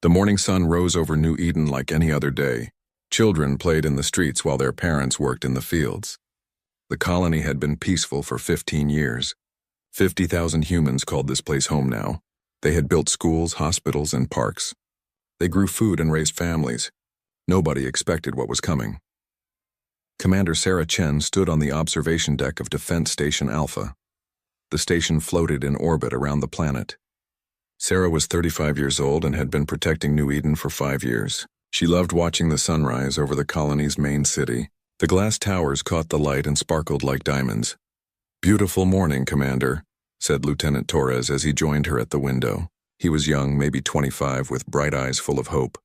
The morning sun rose over New Eden like any other day. Children played in the streets while their parents worked in the fields. The colony had been peaceful for 15 years. 50,000 humans called this place home now. They had built schools, hospitals, and parks. They grew food and raised families. Nobody expected what was coming. Commander Sarah Chen stood on the observation deck of Defense Station Alpha. The station floated in orbit around the planet. Sarah was 35 years old and had been protecting New Eden for 5 years. She loved watching the sunrise over the colony's main city. The glass towers caught the light and sparkled like diamonds. "Beautiful morning, Commander," said Lieutenant Torres as he joined her at the window. He was young, maybe 25, with bright eyes full of hope.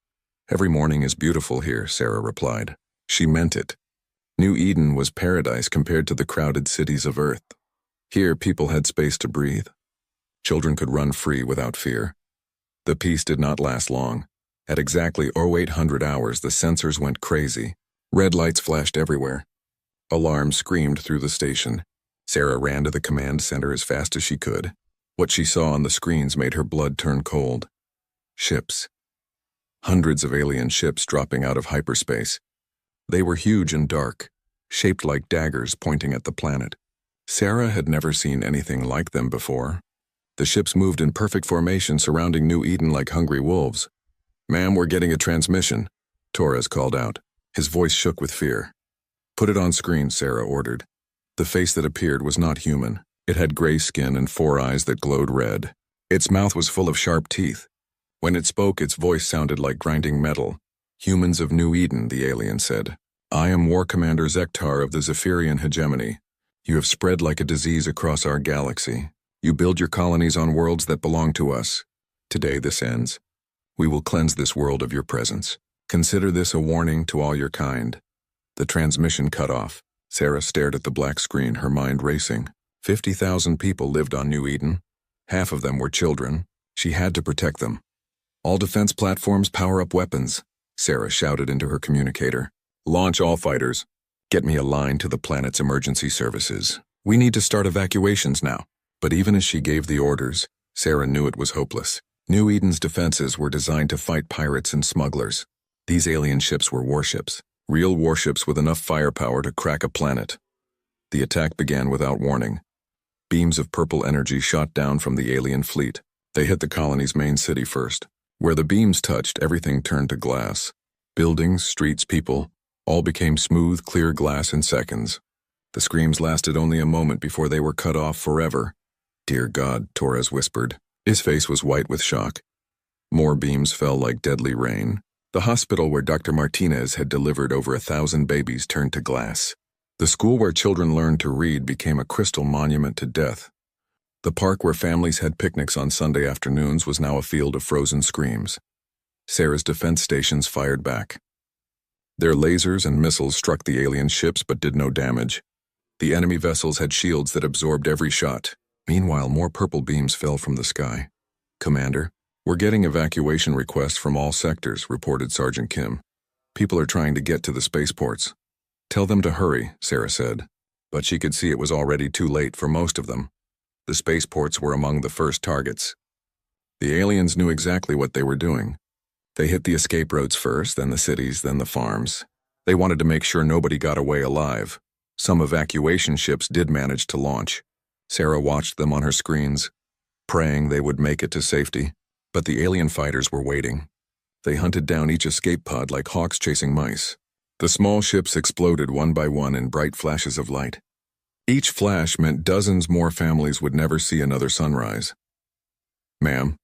"Every morning is beautiful here," Sarah replied. She meant it. New Eden was paradise compared to the crowded cities of Earth. Here, people had space to breathe. Children could run free without fear. The peace did not last long. At exactly 0800 hours, the sensors went crazy. Red lights flashed everywhere. Alarms screamed through the station. Sarah ran to the command center as fast as she could. What she saw on the screens made her blood turn cold. Ships. Hundreds of alien ships dropping out of hyperspace. They were huge and dark, shaped like daggers pointing at the planet. Sarah had never seen anything like them before. The ships moved in perfect formation surrounding New Eden like hungry wolves. "Ma'am, we're getting a transmission," Torres called out. His voice shook with fear. "Put it on screen," Sarah ordered. The face that appeared was not human. It had gray skin and 4 eyes that glowed red. Its mouth was full of sharp teeth. When it spoke, its voice sounded like grinding metal. "Humans of New Eden," the alien said. "I am War Commander Zektar of the Zephyrian hegemony. You have spread like a disease across our galaxy. You build your colonies on worlds that belong to us. Today this ends. We will cleanse this world of your presence. Consider this a warning to all your kind." The transmission cut off. Sarah stared at the black screen, her mind racing. 50,000 people lived on New Eden. Half of them were children. She had to protect them. "All defense platforms power up weapons," Sarah shouted into her communicator. "Launch all fighters. Get me a line to the planet's emergency services. We need to start evacuations now." But even as she gave the orders, Sarah knew it was hopeless. New Eden's defenses were designed to fight pirates and smugglers. These alien ships were warships, real warships with enough firepower to crack a planet. The attack began without warning. Beams of purple energy shot down from the alien fleet. They hit the colony's main city first. Where the beams touched, everything turned to glass. Buildings, streets, people, all became smooth, clear glass in seconds. The screams lasted only a moment before they were cut off forever. "Dear God," Torres whispered. His face was white with shock. More beams fell like deadly rain. The hospital where Dr. Martinez had delivered over 1,000 babies turned to glass. The school where children learned to read became a crystal monument to death. The park where families had picnics on Sunday afternoons was now a field of frozen screams. Sarah's defense stations fired back. Their lasers and missiles struck the alien ships but did no damage. The enemy vessels had shields that absorbed every shot. Meanwhile, more purple beams fell from the sky. "Commander, we're getting evacuation requests from all sectors," reported Sergeant Kim. "People are trying to get to the spaceports." "Tell them to hurry," Sarah said. But she could see it was already too late for most of them. The spaceports were among the first targets. The aliens knew exactly what they were doing. They hit the escape roads first, then the cities, then the farms. They wanted to make sure nobody got away alive. Some evacuation ships did manage to launch. Sarah watched them on her screens, praying they would make it to safety. But the alien fighters were waiting. They hunted down each escape pod like hawks chasing mice. The small ships exploded one by one in bright flashes of light. Each flash meant dozens more families would never see another sunrise. "Ma'am,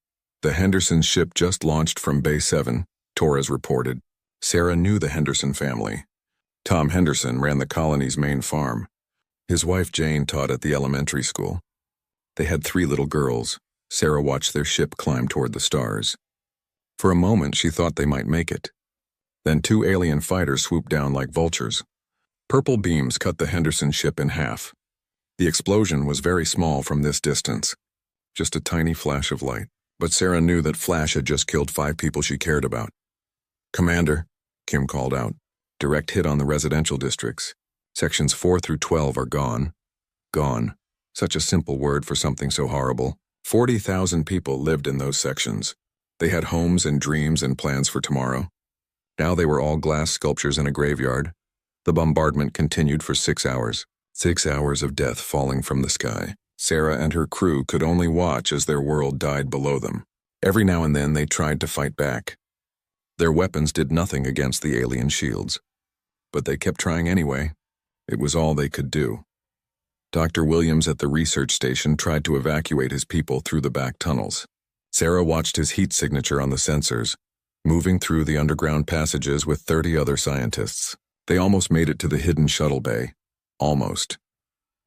the Henderson ship just launched from Bay 7, Torres reported. Sarah knew the Henderson family. Tom Henderson ran the colony's main farm. His wife Jane taught at the elementary school. They had 3 little girls. Sarah watched their ship climb toward the stars. For a moment, she thought they might make it. Then 2 alien fighters swooped down like vultures. Purple beams cut the Henderson ship in half. The explosion was very small from this distance, just a tiny flash of light. But Sarah knew that flash had just killed 5 people she cared about. "Commander," Kim called out. "Direct hit on the residential districts. Sections 4 through 12 are gone." Gone. Such a simple word for something so horrible. 40,000 people lived in those sections. They had homes and dreams and plans for tomorrow. Now they were all glass sculptures in a graveyard. The bombardment continued for 6 hours. 6 hours of death falling from the sky. Sarah and her crew could only watch as their world died below them. Every now and then they tried to fight back. Their weapons did nothing against the alien shields. But they kept trying anyway. It was all they could do. Dr. Williams at the research station tried to evacuate his people through the back tunnels. Sarah watched his heat signature on the sensors, moving through the underground passages with 30 other scientists. They almost made it to the hidden shuttle bay. Almost.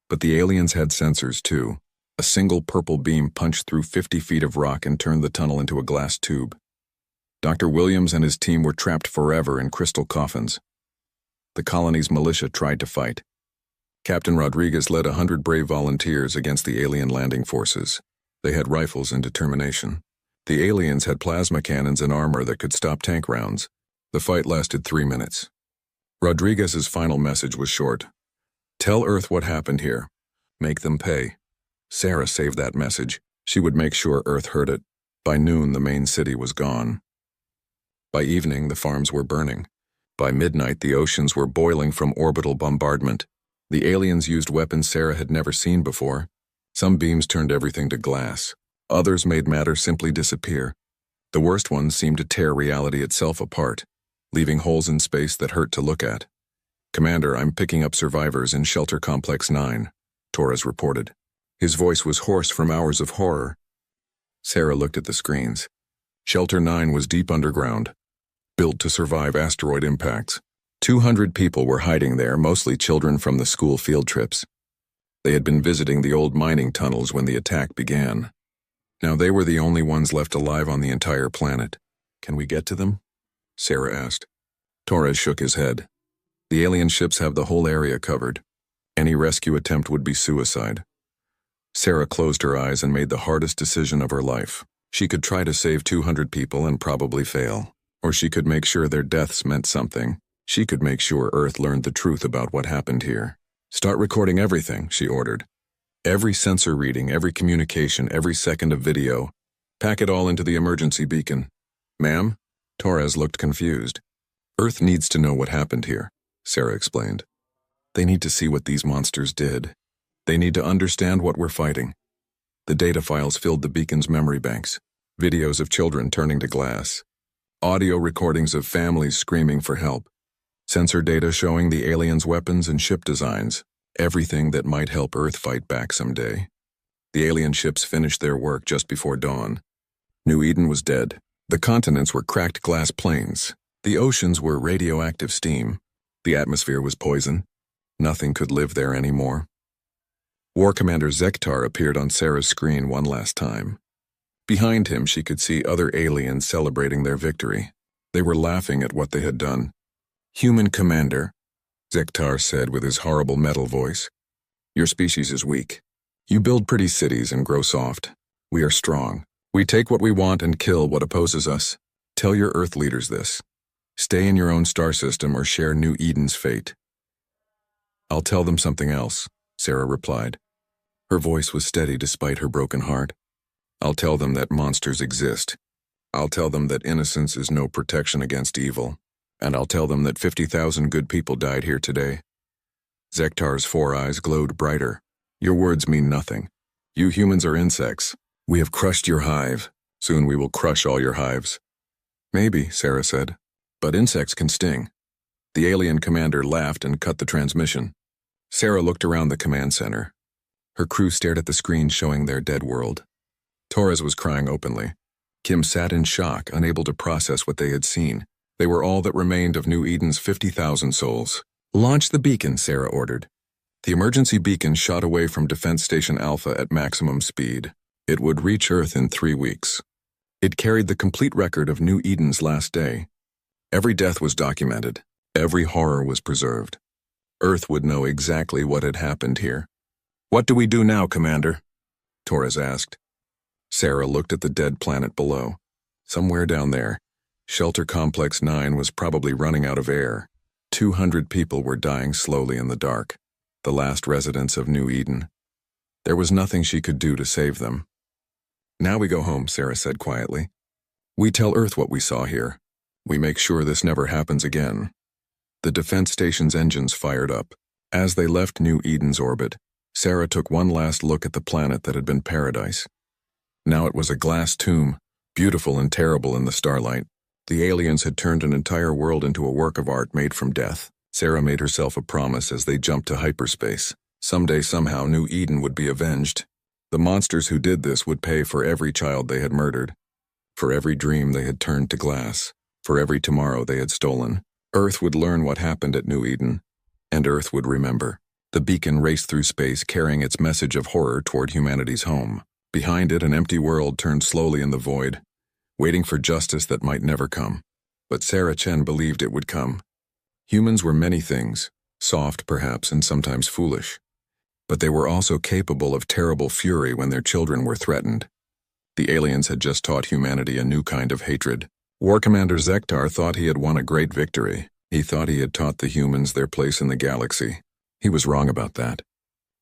But the aliens had sensors too. A single purple beam punched through 50 feet of rock and turned the tunnel into a glass tube. Dr. Williams and his team were trapped forever in crystal coffins. The colony's militia tried to fight. Captain Rodriguez led 100 brave volunteers against the alien landing forces. They had rifles and determination. The aliens had plasma cannons and armor that could stop tank rounds. The fight lasted 3 minutes. Rodriguez's final message was short. Tell Earth what happened here. Make them pay. Sarah saved that message. She would make sure Earth heard it. By noon, the main city was gone. By evening, the farms were burning. By midnight, the oceans were boiling from orbital bombardment. The aliens used weapons Sarah had never seen before. Some beams turned everything to glass. Others made matter simply disappear. The worst ones seemed to tear reality itself apart, leaving holes in space that hurt to look at. Commander, I'm picking up survivors in Shelter Complex 9, Torres reported. His voice was hoarse from hours of horror. Sarah looked at the screens. Shelter 9 was deep underground, built to survive asteroid impacts. 200 people were hiding there, mostly children from the school field trips. They had been visiting the old mining tunnels when the attack began. Now they were the only ones left alive on the entire planet. Can we get to them? Sarah asked. Torres shook his head. The alien ships have the whole area covered. Any rescue attempt would be suicide. Sarah closed her eyes and made the hardest decision of her life. She could try to save 200 people and probably fail. Or she could make sure their deaths meant something. She could make sure Earth learned the truth about what happened here. Start recording everything, she ordered. Every sensor reading, every communication, every second of video. Pack it all into the emergency beacon. Ma'am? Torres looked confused. Earth needs to know what happened here, Sarah explained. They need to see what these monsters did. They need to understand what we're fighting. The data files filled the beacon's memory banks. Videos of children turning to glass. Audio recordings of families screaming for help. Sensor data showing the aliens' weapons and ship designs. Everything that might help Earth fight back someday. The alien ships finished their work just before dawn. New Eden was dead. The continents were cracked glass plains. The oceans were radioactive steam. The atmosphere was poison. Nothing could live there anymore. War Commander Zektar appeared on Sarah's screen one last time. Behind him, she could see other aliens celebrating their victory. They were laughing at what they had done. Human Commander, Zektar said with his horrible metal voice. Your species is weak. You build pretty cities and grow soft. We are strong. We take what we want and kill what opposes us. Tell your Earth leaders this. Stay in your own star system or share New Eden's fate. I'll tell them something else, Sarah replied. Her voice was steady despite her broken heart. I'll tell them that monsters exist. I'll tell them that innocence is no protection against evil. And I'll tell them that 50,000 good people died here today. Zektar's 4 eyes glowed brighter. Your words mean nothing. You humans are insects. We have crushed your hive. Soon we will crush all your hives. Maybe, Sarah said. But insects can sting. The alien commander laughed and cut the transmission. Sarah looked around the command center. Her crew stared at the screen showing their dead world. Torres was crying openly. Kim sat in shock, unable to process what they had seen. They were all that remained of New Eden's 50,000 souls. Launch the beacon, Sarah ordered. The emergency beacon shot away from Defense Station Alpha at maximum speed. It would reach Earth in 3 weeks. It carried the complete record of New Eden's last day. Every death was documented. Every horror was preserved. Earth would know exactly what had happened here. What do we do now, Commander? Torres asked. Sarah looked at the dead planet below. Somewhere down there, Shelter Complex 9 was probably running out of air. 200 people were dying slowly in the dark, the last residents of New Eden. There was nothing she could do to save them. Now we go home, Sarah said quietly. We tell Earth what we saw here. We make sure this never happens again. The defense station's engines fired up. As they left New Eden's orbit, Sarah took one last look at the planet that had been paradise. Now it was a glass tomb, beautiful and terrible in the starlight. The aliens had turned an entire world into a work of art made from death. Sarah made herself a promise as they jumped to hyperspace. Someday, somehow, New Eden would be avenged. The monsters who did this would pay for every child they had murdered, for every dream they had turned to glass, for every tomorrow they had stolen. Earth would learn what happened at New Eden, and Earth would remember. The beacon raced through space, carrying its message of horror toward humanity's home. Behind it, an empty world turned slowly in the void, waiting for justice that might never come. But Sarah Chen believed it would come. Humans were many things, soft perhaps and sometimes foolish. But they were also capable of terrible fury when their children were threatened. The aliens had just taught humanity a new kind of hatred. War Commander Zektar thought he had won a great victory. He thought he had taught the humans their place in the galaxy. He was wrong about that.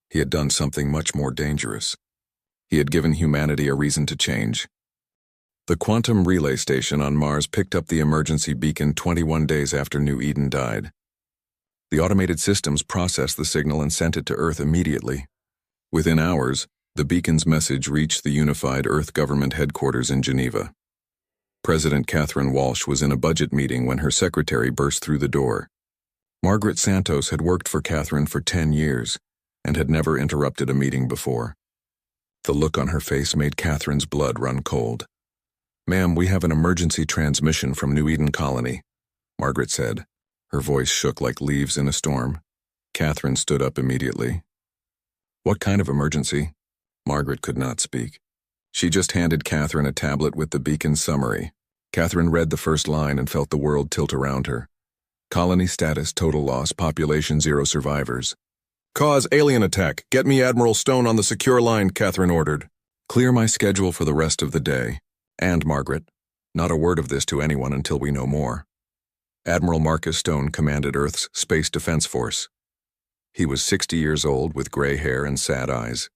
He had done something much more dangerous. He had given humanity a reason to change. The quantum relay station on Mars picked up the emergency beacon 21 days after New Eden died. The automated systems processed the signal and sent it to Earth immediately. Within hours, the beacon's message reached the unified Earth government headquarters in Geneva. President Catherine Walsh was in a budget meeting when her secretary burst through the door. Margaret Santos had worked for Catherine for 10 years and had never interrupted a meeting before. The look on her face made Catherine's blood run cold. "Ma'am, we have an emergency transmission from New Eden Colony," Margaret said. Her voice shook like leaves in a storm. Catherine stood up immediately. "What kind of emergency?" Margaret could not speak. She just handed Catherine a tablet with the beacon's summary. Catherine read the first line and felt the world tilt around her. "Colony status, total loss, population 0 survivors." "Cause alien attack. Get me Admiral Stone on the secure line," Catherine ordered. "Clear my schedule for the rest of the day. And, Margaret, not a word of this to anyone until we know more." Admiral Marcus Stone commanded Earth's Space Defense Force. He was 60 years old with gray hair and sad eyes.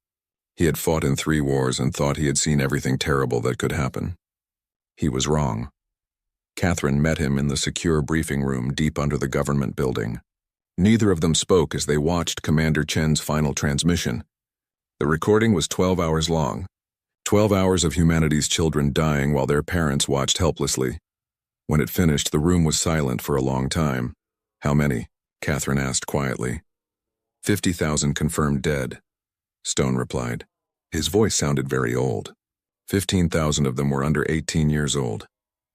He had fought in 3 wars and thought he had seen everything terrible that could happen. He was wrong. Catherine met him in the secure briefing room deep under the government building. Neither of them spoke as they watched Commander Chen's final transmission. The recording was 12 hours long. 12 hours of humanity's children dying while their parents watched helplessly. When it finished, the room was silent for a long time. "How many?" Catherine asked quietly. 50,000 confirmed dead," Stone replied. His voice sounded very old. 15,000 of them were under 18 years old.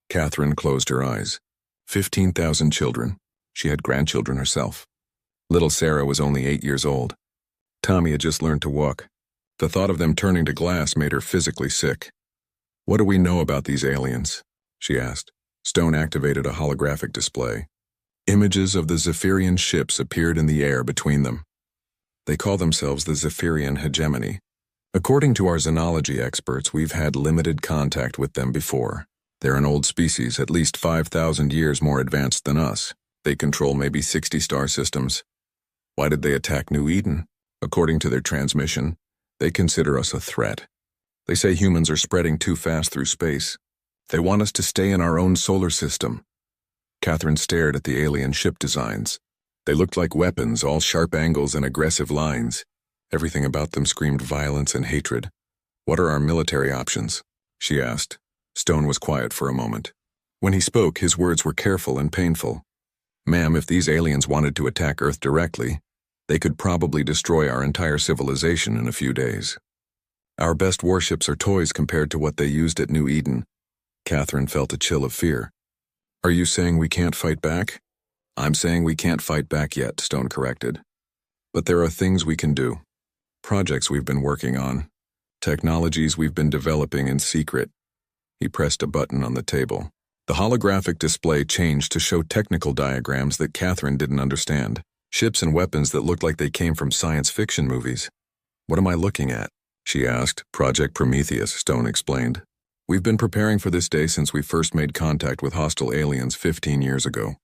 Catherine closed her eyes. 15,000 children. She had grandchildren herself. Little Sarah was only 8 years old. Tommy had just learned to walk. The thought of them turning to glass made her physically sick. "What do we know about these aliens?" she asked. Stone activated a holographic display. Images of the Zephyrian ships appeared in the air between them. They call themselves the Zephyrian hegemony. According to our xenology experts, we've had limited contact with them before. They're an old species, at least 5,000 years more advanced than us. They control maybe 60 star systems. Why did they attack New Eden? According to their transmission, they consider us a threat. They say humans are spreading too fast through space. They want us to stay in our own solar system. Catherine stared at the alien ship designs. They looked like weapons, all sharp angles and aggressive lines. Everything about them screamed violence and hatred. "What are our military options?" she asked. Stone was quiet for a moment. When he spoke, his words were careful and painful. "Ma'am, if these aliens wanted to attack Earth directly, they could probably destroy our entire civilization in a few days. Our best warships are toys compared to what they used at New Eden." Catherine felt a chill of fear. "Are you saying we can't fight back?" "I'm saying we can't fight back yet," Stone corrected. "But there are things we can do. Projects we've been working on. Technologies we've been developing in secret." He pressed a button on the table. The holographic display changed to show technical diagrams that Catherine didn't understand. Ships and weapons that looked like they came from science fiction movies. "What am I looking at?" she asked. "Project Prometheus," Stone explained. "We've been preparing for this day since we first made contact with hostile aliens 15 years ago.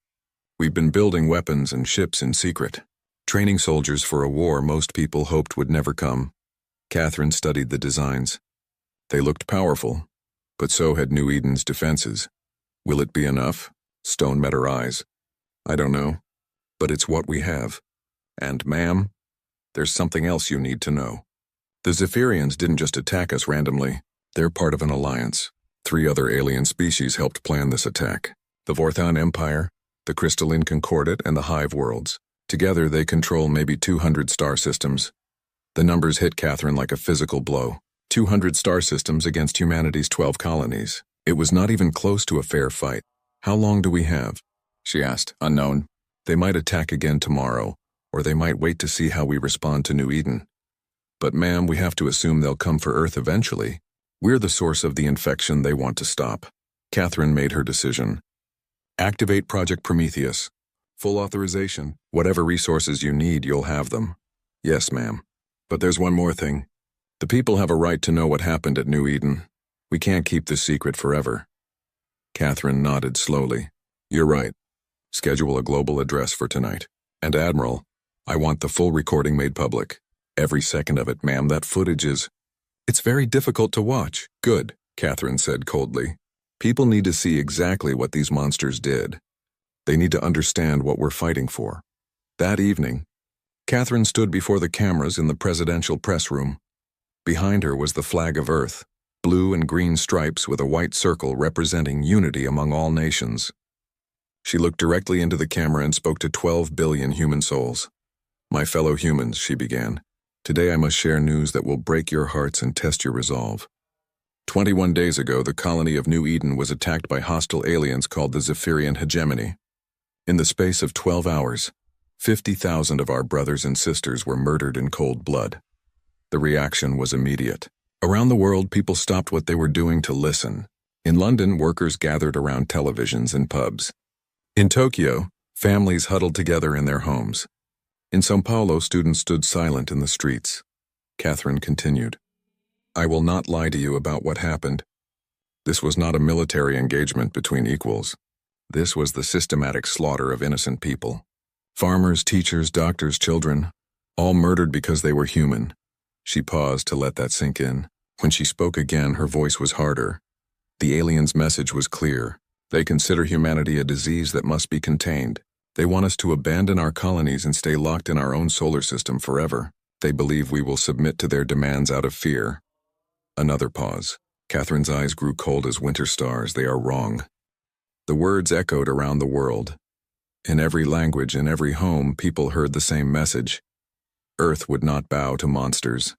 We've been building weapons and ships in secret, training soldiers for a war most people hoped would never come." Catherine studied the designs. They looked powerful, But so had New Eden's defenses. Will it be enough? Stone met her eyes. I don't know. But it's what we have. And, ma'am, there's something else you need to know. The Zephyrians didn't just attack us randomly. They're part of an alliance. 3 other alien species helped plan this attack. The Vorthon Empire, the Crystalline Concordat, and the Hive Worlds. Together, they control maybe 200 star systems. The numbers hit Catherine like a physical blow. 200 star systems against humanity's 12 colonies. It was not even close to a fair fight. How long do we have? She asked. Unknown. They might attack again tomorrow, or they might wait to see how we respond to New Eden. But ma'am, we have to assume they'll come for Earth eventually. We're the source of the infection they want to stop. Catherine made her decision. Activate Project Prometheus. Full authorization. Whatever resources you need, you'll have them. Yes, ma'am. But there's one more thing. The people have a right to know what happened at New Eden. We can't keep this secret forever. Catherine nodded slowly. You're right. Schedule a global address for tonight. And Admiral, I want the full recording made public. Every second of it, ma'am. That footage is... It's very difficult to watch. Good, Catherine said coldly. People need to see exactly what these monsters did. They need to understand what we're fighting for. That evening, Catherine stood before the cameras in the presidential press room. Behind her was the flag of Earth, blue and green stripes with a white circle representing unity among all nations. She looked directly into the camera and spoke to 12 billion human souls. My fellow humans, she began. Today I must share news that will break your hearts and test your resolve. 21 days ago, the colony of New Eden was attacked by hostile aliens called the Zephyrian Hegemony. In the space of 12 hours, 50,000 of our brothers and sisters were murdered in cold blood. The reaction was immediate. Around the world, people stopped what they were doing to listen. In London, workers gathered around televisions and pubs. In Tokyo, families huddled together in their homes. In São Paulo, students stood silent in the streets. Catherine continued. I will not lie to you about what happened. This was not a military engagement between equals. This was the systematic slaughter of innocent people. Farmers, teachers, doctors, children, all murdered because they were human. She paused to let that sink in. When she spoke again, her voice was harder. The aliens' message was clear. They consider humanity a disease that must be contained. They want us to abandon our colonies and stay locked in our own solar system forever. They believe we will submit to their demands out of fear. Another pause. Catherine's eyes grew cold as winter stars. They are wrong. The words echoed around the world. In every language, in every home, people heard the same message. Earth would not bow to monsters.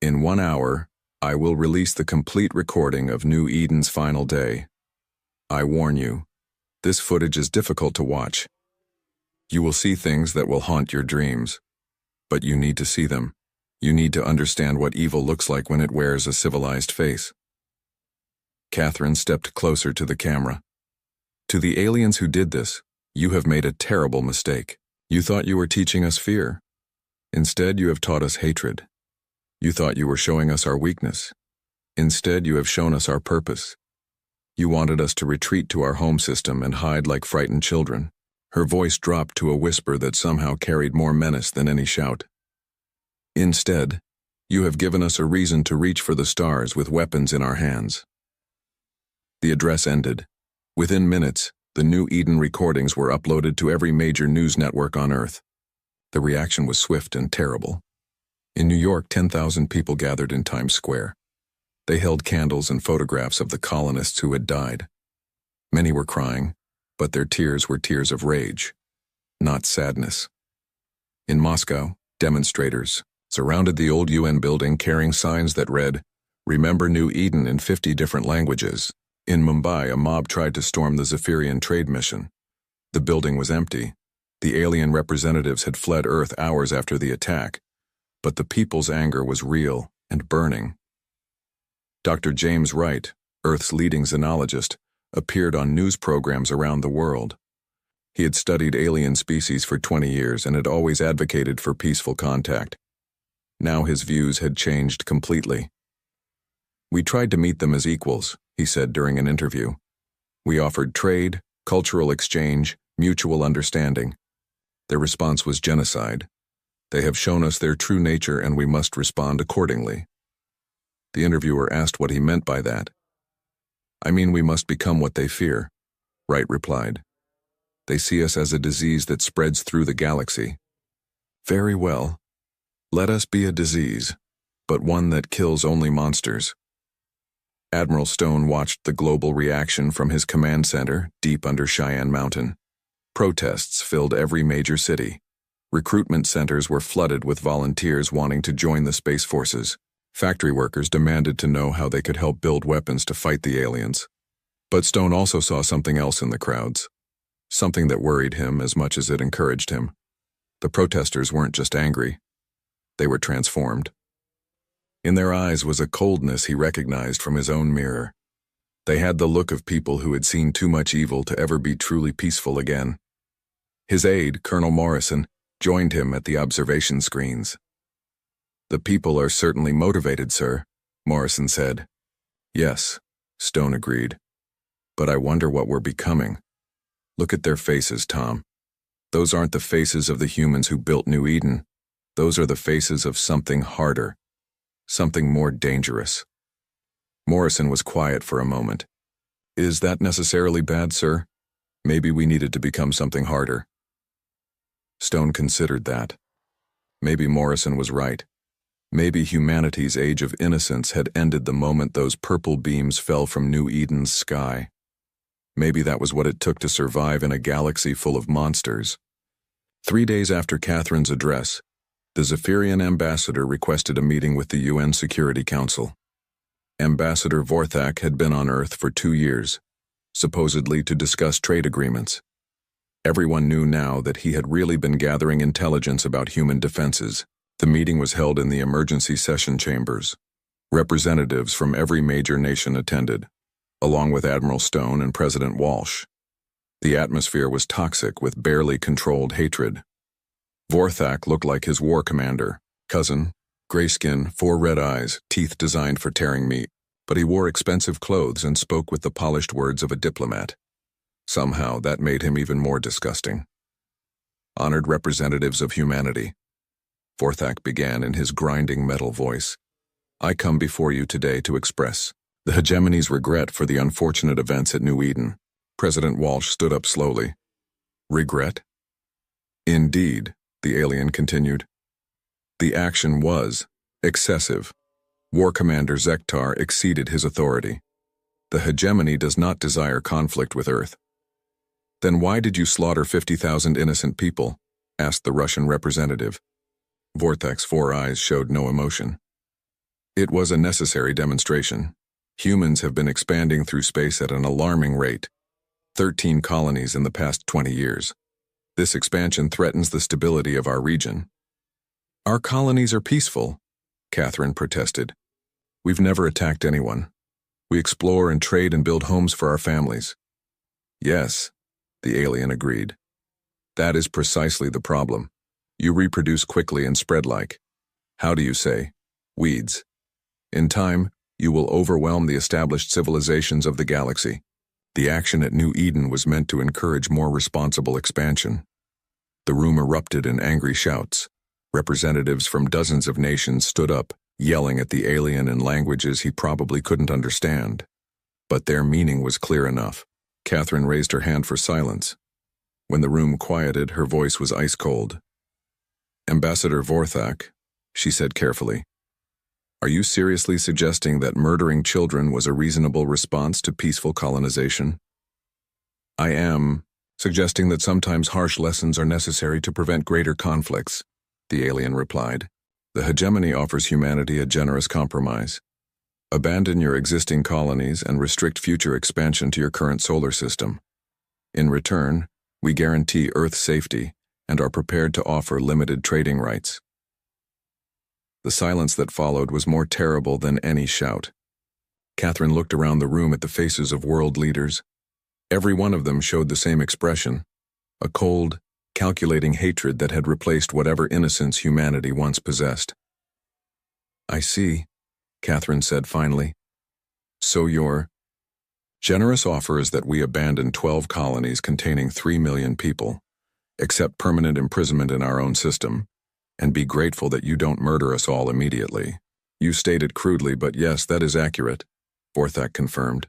In 1 hour, I will release the complete recording of New Eden's final day. I warn you, this footage is difficult to watch. You will see things that will haunt your dreams. But you need to see them. You need to understand what evil looks like when it wears a civilized face. Catherine stepped closer to the camera. To the aliens who did this, you have made a terrible mistake. You thought you were teaching us fear. Instead, you have taught us hatred. You thought you were showing us our weakness. Instead, you have shown us our purpose. You wanted us to retreat to our home system and hide like frightened children. Her voice dropped to a whisper that somehow carried more menace than any shout. Instead, you have given us a reason to reach for the stars with weapons in our hands. The address ended. Within minutes, the New Eden recordings were uploaded to every major news network on Earth. The reaction was swift and terrible. In New York, 10,000 people gathered in Times Square. They held candles and photographs of the colonists who had died. Many were crying, but their tears were tears of rage, not sadness. In Moscow, demonstrators surrounded the old UN building carrying signs that read, "Remember New Eden" in 50 different languages. In Mumbai, a mob tried to storm the Zephyrian trade mission. The building was empty. The alien representatives had fled Earth hours after the attack, but the people's anger was real and burning. Dr. James Wright, Earth's leading xenologist, appeared on news programs around the world. He had studied alien species for 20 years and had always advocated for peaceful contact. Now his views had changed completely. We tried to meet them as equals, he said during an interview. We offered trade, cultural exchange, mutual understanding. Their response was genocide. They have shown us their true nature and we must respond accordingly. The interviewer asked what he meant by that. I mean, we must become what they fear, Wright replied. They see us as a disease that spreads through the galaxy. Very well. Let us be a disease, but one that kills only monsters. Admiral Stone watched the global reaction from his command center deep under Cheyenne Mountain. Protests filled every major city. Recruitment centers were flooded with volunteers wanting to join the Space Forces. Factory workers demanded to know how they could help build weapons to fight the aliens. But Stone also saw something else in the crowds. Something that worried him as much as it encouraged him. The protesters weren't just angry. They were transformed. In their eyes was a coldness he recognized from his own mirror. They had the look of people who had seen too much evil to ever be truly peaceful again. His aide, Colonel Morrison, joined him at the observation screens. The people are certainly motivated, sir, Morrison said. Yes, Stone agreed. But I wonder what we're becoming. Look at their faces, Tom. Those aren't the faces of the humans who built New Eden. Those are the faces of something harder. Something more dangerous. Morrison was quiet for a moment. Is that necessarily bad, sir? Maybe we needed to become something harder. Stone considered that. Maybe Morrison was right. Maybe humanity's age of innocence had ended the moment those purple beams fell from New Eden's sky. Maybe that was what it took to survive in a galaxy full of monsters. 3 days after Catherine's address, the Zephyrian ambassador requested a meeting with the UN Security Council. Ambassador Vorthak had been on Earth for 2 years, supposedly to discuss trade agreements. Everyone knew now that he had really been gathering intelligence about human defenses. The meeting was held in the emergency session chambers. Representatives from every major nation attended, along with Admiral Stone and President Walsh. The atmosphere was toxic with barely controlled hatred. Vorthak looked like his war commander, cousin, gray skin, 4 red eyes, teeth designed for tearing meat, but he wore expensive clothes and spoke with the polished words of a diplomat. Somehow that made him even more disgusting. Honored representatives of humanity, Vorthak began in his grinding metal voice. I come before you today to express the hegemony's regret for the unfortunate events at New Eden. President Walsh stood up slowly. Regret? Indeed, the alien continued. The action was excessive. War Commander Zektar exceeded his authority. The hegemony does not desire conflict with Earth. Then why did you slaughter 50,000 innocent people? Asked the Russian representative. Vorthak's 4 eyes showed no emotion. It was a necessary demonstration. Humans have been expanding through space at an alarming rate. 13 colonies in the past 20 years. This expansion threatens the stability of our region. Our colonies are peaceful, Catherine protested. We've never attacked anyone. We explore and trade and build homes for our families. Yes, the alien agreed. That is precisely the problem. You reproduce quickly and spread like, how do you say, weeds. In time, you will overwhelm the established civilizations of the galaxy. The action at New Eden was meant to encourage more responsible expansion. The room erupted in angry shouts. Representatives from dozens of nations stood up, yelling at the alien in languages he probably couldn't understand. But their meaning was clear enough. Catherine raised her hand for silence. When the room quieted, her voice was ice cold. Ambassador Vorthak, she said carefully, are you seriously suggesting that murdering children was a reasonable response to peaceful colonization? I am suggesting that sometimes harsh lessons are necessary to prevent greater conflicts, the alien replied. The hegemony offers humanity a generous compromise. Abandon your existing colonies and restrict future expansion to your current solar system. In return, we guarantee Earth's safety and are prepared to offer limited trading rights. The silence that followed was more terrible than any shout. Catherine looked around the room at the faces of world leaders. Every one of them showed the same expression, a cold, calculating hatred that had replaced whatever innocence humanity once possessed. I see, Catherine said finally. So your generous offer is that we abandon 12 colonies containing 3 million people, accept permanent imprisonment in our own system, and be grateful that you don't murder us all immediately. You stated crudely, but yes, that is accurate, Vorthak confirmed.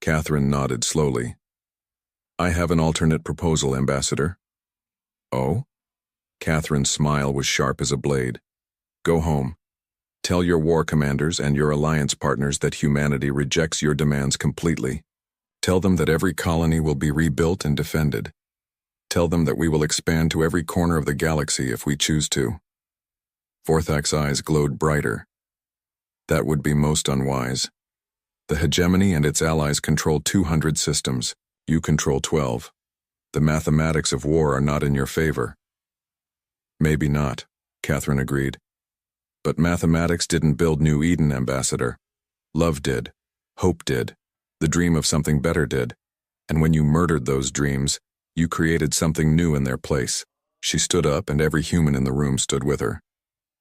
Catherine nodded slowly. I have an alternate proposal, Ambassador. Oh? Catherine's smile was sharp as a blade. Go home. Tell your war commanders and your alliance partners that humanity rejects your demands completely. Tell them that every colony will be rebuilt and defended. Tell them that we will expand to every corner of the galaxy if we choose to. Vorthak's eyes glowed brighter. That would be most unwise. The hegemony and its allies control 200 systems. You control 12. The mathematics of war are not in your favor. Maybe not, Catherine agreed. But mathematics didn't build New Eden, Ambassador. Love did. Hope did. The dream of something better did. And when you murdered those dreams, you created something new in their place. She stood up, and every human in the room stood with her.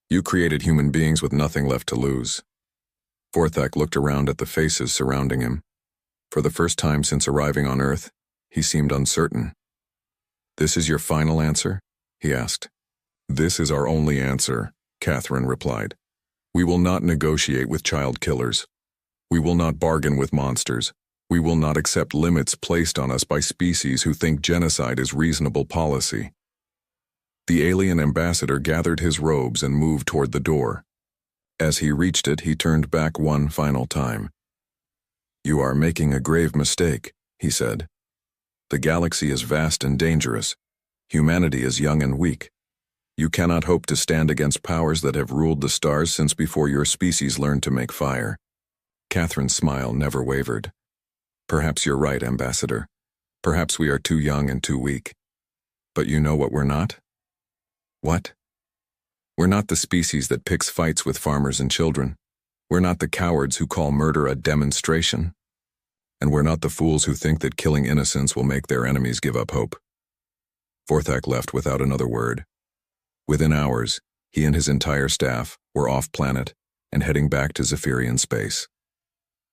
You created human beings with nothing left to lose. Vorthak looked around at the faces surrounding him. For the first time since arriving on Earth, he seemed uncertain. This is your final answer? He asked. This is our only answer, Catherine replied. We will not negotiate with child killers. We will not bargain with monsters. We will not accept limits placed on us by species who think genocide is reasonable policy. The alien ambassador gathered his robes and moved toward the door. As he reached it, he turned back one final time. You are making a grave mistake, he said. The galaxy is vast and dangerous. Humanity is young and weak. You cannot hope to stand against powers that have ruled the stars since before your species learned to make fire. Catherine's smile never wavered. Perhaps you're right, Ambassador. Perhaps we are too young and too weak. But you know what we're not? What? We're not the species that picks fights with farmers and children. We're not the cowards who call murder a demonstration. And we're not the fools who think that killing innocents will make their enemies give up hope. Vorthak left without another word. Within hours, he and his entire staff were off-planet and heading back to Zephyrian space.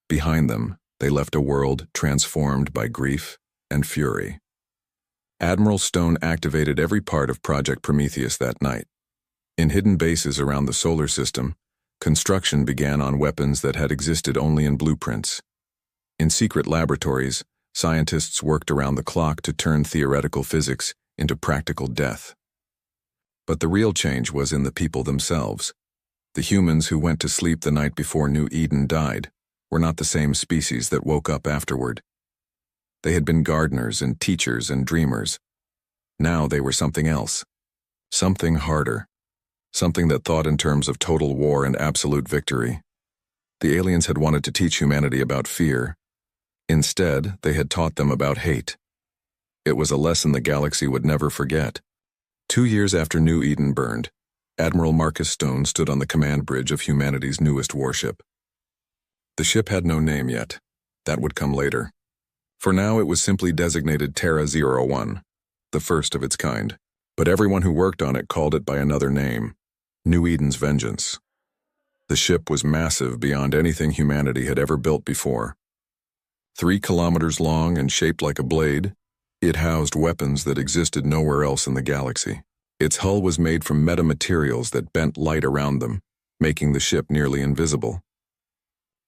Behind them, they left a world transformed by grief and fury. Admiral Stone activated every part of Project Prometheus that night. In hidden bases around the solar system, construction began on weapons that had existed only in blueprints. In secret laboratories, scientists worked around the clock to turn theoretical physics into practical death. But the real change was in the people themselves. The humans who went to sleep the night before New Eden died were not the same species that woke up afterward. They had been gardeners and teachers and dreamers. Now they were something else. Something harder. Something that thought in terms of total war and absolute victory. The aliens had wanted to teach humanity about fear. Instead, they had taught them about hate. It was a lesson the galaxy would never forget. 2 years after New Eden burned, Admiral Marcus Stone stood on the command bridge of humanity's newest warship. The ship had no name yet. That would come later. For now, it was simply designated Terra 01, the first of its kind. But everyone who worked on it called it by another name, New Eden's Vengeance. The ship was massive beyond anything humanity had ever built before. 3 kilometers long and shaped like a blade, it housed weapons that existed nowhere else in the galaxy. Its hull was made from metamaterials that bent light around them, making the ship nearly invisible.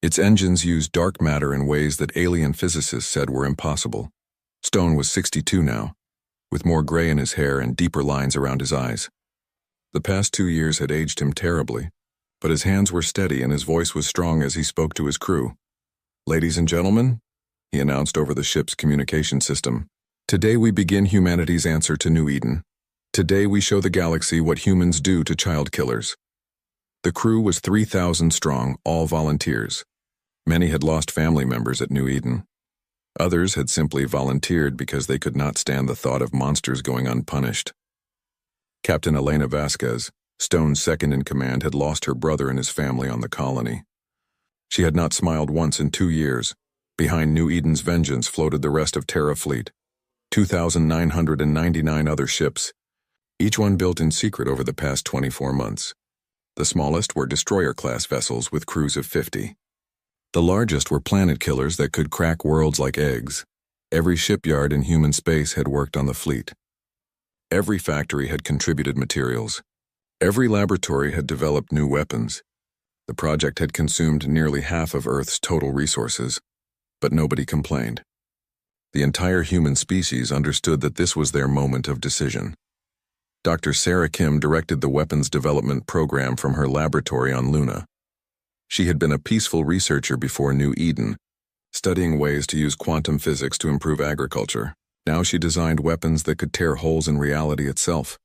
Its engines used dark matter in ways that alien physicists said were impossible. Stone was 62 now, with more gray in his hair and deeper lines around his eyes. The past 2 years had aged him terribly, but his hands were steady and his voice was strong as he spoke to his crew. Ladies and gentlemen, he announced over the ship's communication system, today we begin humanity's answer to New Eden. Today we show the galaxy what humans do to child killers. The crew was 3,000 strong, all volunteers. Many had lost family members at New Eden. Others had simply volunteered because they could not stand the thought of monsters going unpunished. Captain Elena Vasquez, Stone's second in command, had lost her brother and his family on the colony. She had not smiled once in 2 years. Behind New Eden's Vengeance floated the rest of Terra Fleet, 2,999 other ships, each one built in secret over the past 24 months. The smallest were destroyer-class vessels with crews of 50. The largest were planet killers that could crack worlds like eggs. Every shipyard in human space had worked on the fleet. Every factory had contributed materials. Every laboratory had developed new weapons. The project had consumed nearly half of Earth's total resources, but nobody complained. The entire human species understood that this was their moment of decision. Dr. Sarah Kim directed the weapons development program from her laboratory on Luna. She had been a peaceful researcher before New Eden, studying ways to use quantum physics to improve agriculture. Now she designed weapons that could tear holes in reality itself.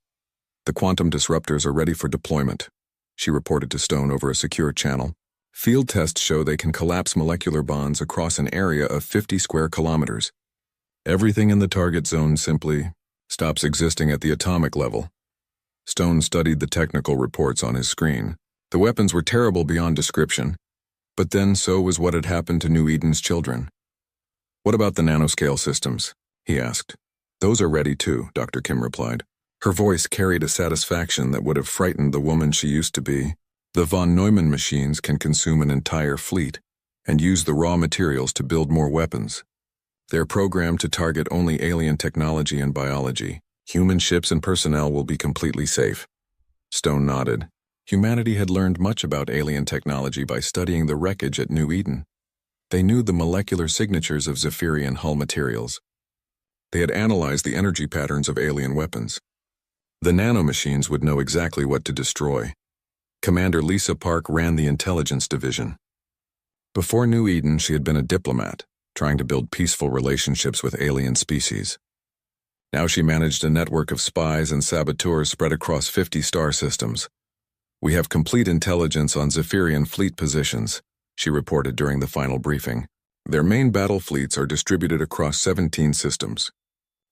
The quantum disruptors are ready for deployment, she reported to Stone over a secure channel. Field tests show they can collapse molecular bonds across an area of 50 square kilometers. Everything in the target zone simply stops existing at the atomic level. Stone studied the technical reports on his screen. The weapons were terrible beyond description, but then so was what had happened to New Eden's children. What about the nanoscale systems? He asked. Those are ready too, Dr. Kim replied. Her voice carried a satisfaction that would have frightened the woman she used to be. The von Neumann machines can consume an entire fleet and use the raw materials to build more weapons. They're programmed to target only alien technology and biology. Human ships and personnel will be completely safe. Stone nodded. Humanity had learned much about alien technology by studying the wreckage at New Eden. They knew the molecular signatures of Zephyrian hull materials. They had analyzed the energy patterns of alien weapons. The nanomachines would know exactly what to destroy. Commander Lisa Park ran the intelligence division. Before New Eden, she had been a diplomat, trying to build peaceful relationships with alien species. Now she managed a network of spies and saboteurs spread across 50 star systems. We have complete intelligence on Zephyrian fleet positions, she reported during the final briefing. Their main battle fleets are distributed across 17 systems.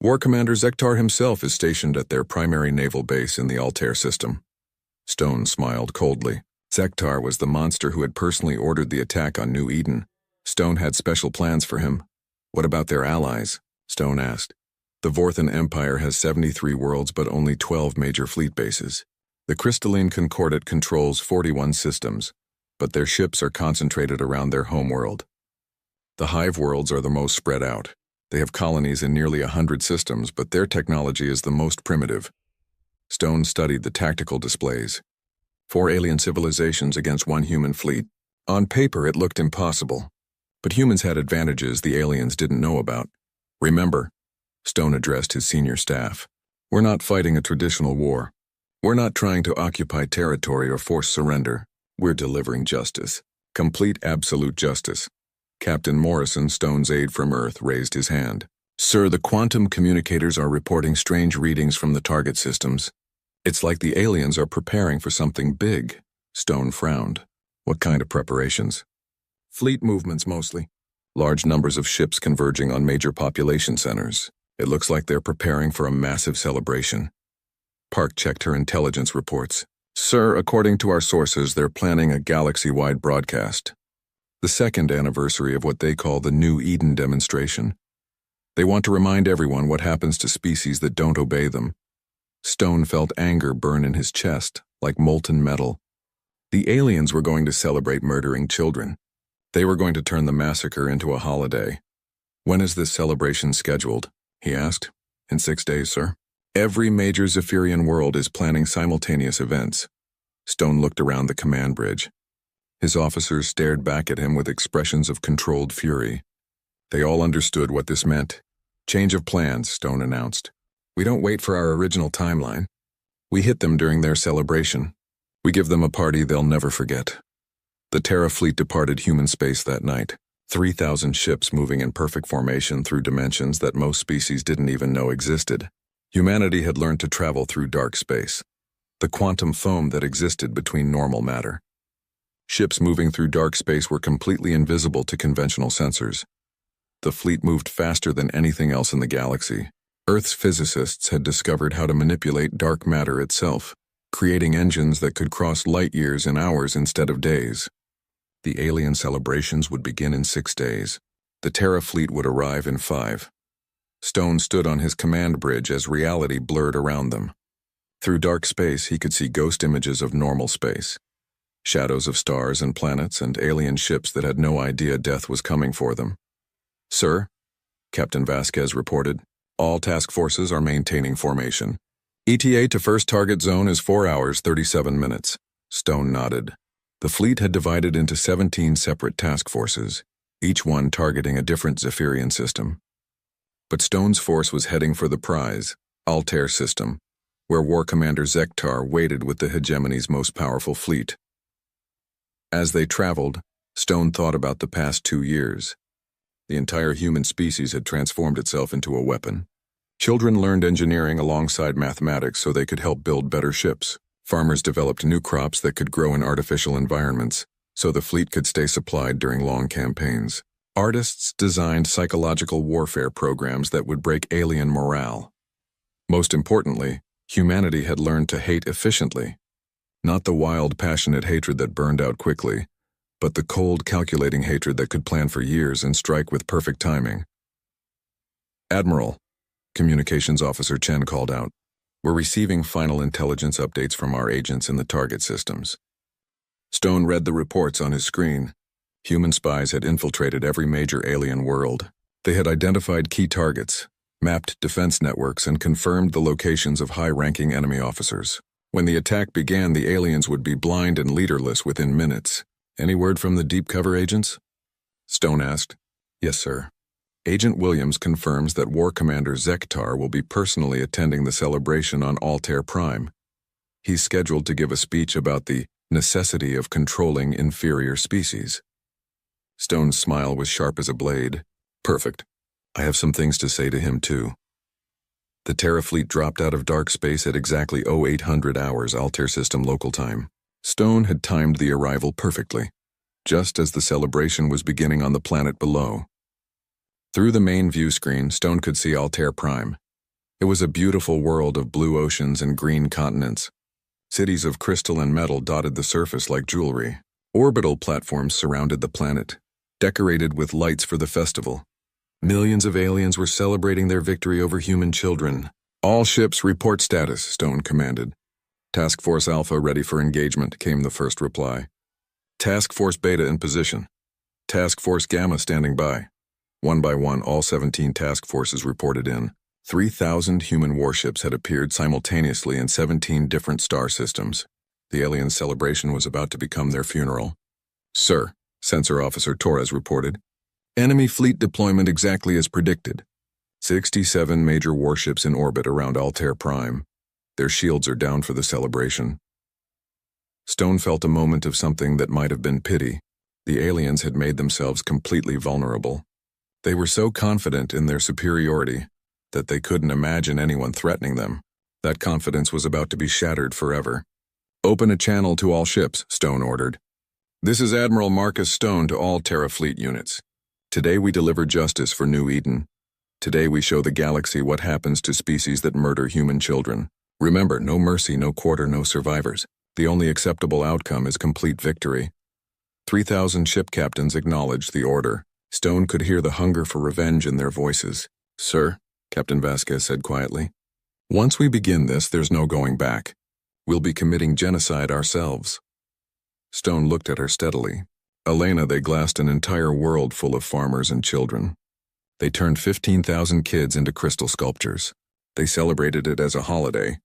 War Commander Zektar himself is stationed at their primary naval base in the Altair system. Stone smiled coldly. Zektar was the monster who had personally ordered the attack on New Eden. Stone had special plans for him. What about their allies? Stone asked. The Vorthan Empire has 73 worlds but only 12 major fleet bases. The Crystalline Concordat controls 41 systems, but their ships are concentrated around their homeworld. The Hive worlds are the most spread out. They have colonies in nearly 100 systems, but their technology is the most primitive. Stone studied the tactical displays. 4 alien civilizations against 1 human fleet. On paper, it looked impossible. But humans had advantages the aliens didn't know about. Remember, Stone addressed his senior staff, we're not fighting a traditional war. We're not trying to occupy territory or force surrender. We're delivering justice. Complete absolute justice. Captain Morrison, Stone's aide from Earth, raised his hand. Sir, the quantum communicators are reporting strange readings from the target systems. It's like the aliens are preparing for something big. Stone frowned. What kind of preparations? Fleet movements mostly. Large numbers of ships converging on major population centers. It looks like they're preparing for a massive celebration. Park checked her intelligence reports. Sir, according to our sources, they're planning a galaxy-wide broadcast. The second anniversary of what they call the New Eden demonstration. They want to remind everyone what happens to species that don't obey them. Stone felt anger burn in his chest, like molten metal. The aliens were going to celebrate murdering children. They were going to turn the massacre into a holiday. When is this celebration scheduled? He asked. In 6 days, sir. Every major Zephyrian world is planning simultaneous events. Stone looked around the command bridge. His officers stared back at him with expressions of controlled fury. They all understood what this meant. Change of plans, Stone announced. We don't wait for our original timeline. We hit them during their celebration. We give them a party they'll never forget. The Terra fleet departed human space that night. 3,000 ships moving in perfect formation through dimensions that most species didn't even know existed. Humanity had learned to travel through dark space, the quantum foam that existed between normal matter. Ships moving through dark space were completely invisible to conventional sensors. The fleet moved faster than anything else in the galaxy. Earth's physicists had discovered how to manipulate dark matter itself, creating engines that could cross light years in hours instead of days. The alien celebrations would begin in 6 days. The Terra fleet would arrive in 5. Stone stood on his command bridge as reality blurred around them. Through dark space, he could see ghost images of normal space. Shadows of stars and planets and alien ships that had no idea death was coming for them. Sir, Captain Vasquez reported, all task forces are maintaining formation. ETA to first target zone is 4 hours, 37 minutes. Stone nodded. The fleet had divided into 17 separate task forces, each one targeting a different Zephyrian system. But Stone's force was heading for the prize, Altair system, where War Commander Zektar waited with the hegemony's most powerful fleet. As they traveled, Stone thought about the past 2 years. The entire human species had transformed itself into a weapon. Children learned engineering alongside mathematics so they could help build better ships. Farmers developed new crops that could grow in artificial environments, so the fleet could stay supplied during long campaigns. Artists designed psychological warfare programs that would break alien morale. Most importantly, humanity had learned to hate efficiently. Not the wild, passionate hatred that burned out quickly, but the cold, calculating hatred that could plan for years and strike with perfect timing. "Admiral," Communications Officer Chen called out, "we're receiving final intelligence updates from our agents in the target systems." Stone read the reports on his screen. Human spies had infiltrated every major alien world. They had identified key targets, mapped defense networks, and confirmed the locations of high-ranking enemy officers. When the attack began, the aliens would be blind and leaderless within minutes. "Any word from the deep cover agents?" Stone asked. "Yes, sir. Agent Williams confirms that War Commander Zektar will be personally attending the celebration on Altair Prime. He's scheduled to give a speech about the necessity of controlling inferior species." Stone's smile was sharp as a blade. "Perfect. I have some things to say to him, too." The Terra fleet dropped out of dark space at exactly 0800 hours Altair system local time. Stone had timed the arrival perfectly, just as the celebration was beginning on the planet below. Through the main view screen, Stone could see Altair Prime. It was a beautiful world of blue oceans and green continents. Cities of crystal and metal dotted the surface like jewelry. Orbital platforms surrounded the planet, decorated with lights for the festival. Millions of aliens were celebrating their victory over human children. "All ships report status," Stone commanded. "Task Force Alpha ready for engagement," came the first reply. "Task Force Beta in position. Task Force Gamma standing by." One by one, all 17 task forces reported in. 3,000 human warships had appeared simultaneously in 17 different star systems. The alien celebration was about to become their funeral. "Sir," Sensor Officer Torres reported, "enemy fleet deployment exactly as predicted. 67 major warships in orbit around Altair Prime. Their shields are down for the celebration." Stone felt a moment of something that might have been pity. The aliens had made themselves completely vulnerable. They were so confident in their superiority that they couldn't imagine anyone threatening them. That confidence was about to be shattered forever. "Open a channel to all ships," Stone ordered. "This is Admiral Marcus Stone to all Terra Fleet units. Today we deliver justice for New Eden. Today we show the galaxy what happens to species that murder human children. Remember, no mercy, no quarter, no survivors. The only acceptable outcome is complete victory." 3,000 ship captains acknowledged the order. Stone could hear the hunger for revenge in their voices. "Sir," Captain Vasquez said quietly, "once we begin this, there's no going back. We'll be committing genocide ourselves." Stone looked at her steadily. "Elena, they glassed an entire world full of farmers and children. They turned 15,000 kids into crystal sculptures. They celebrated it as a holiday.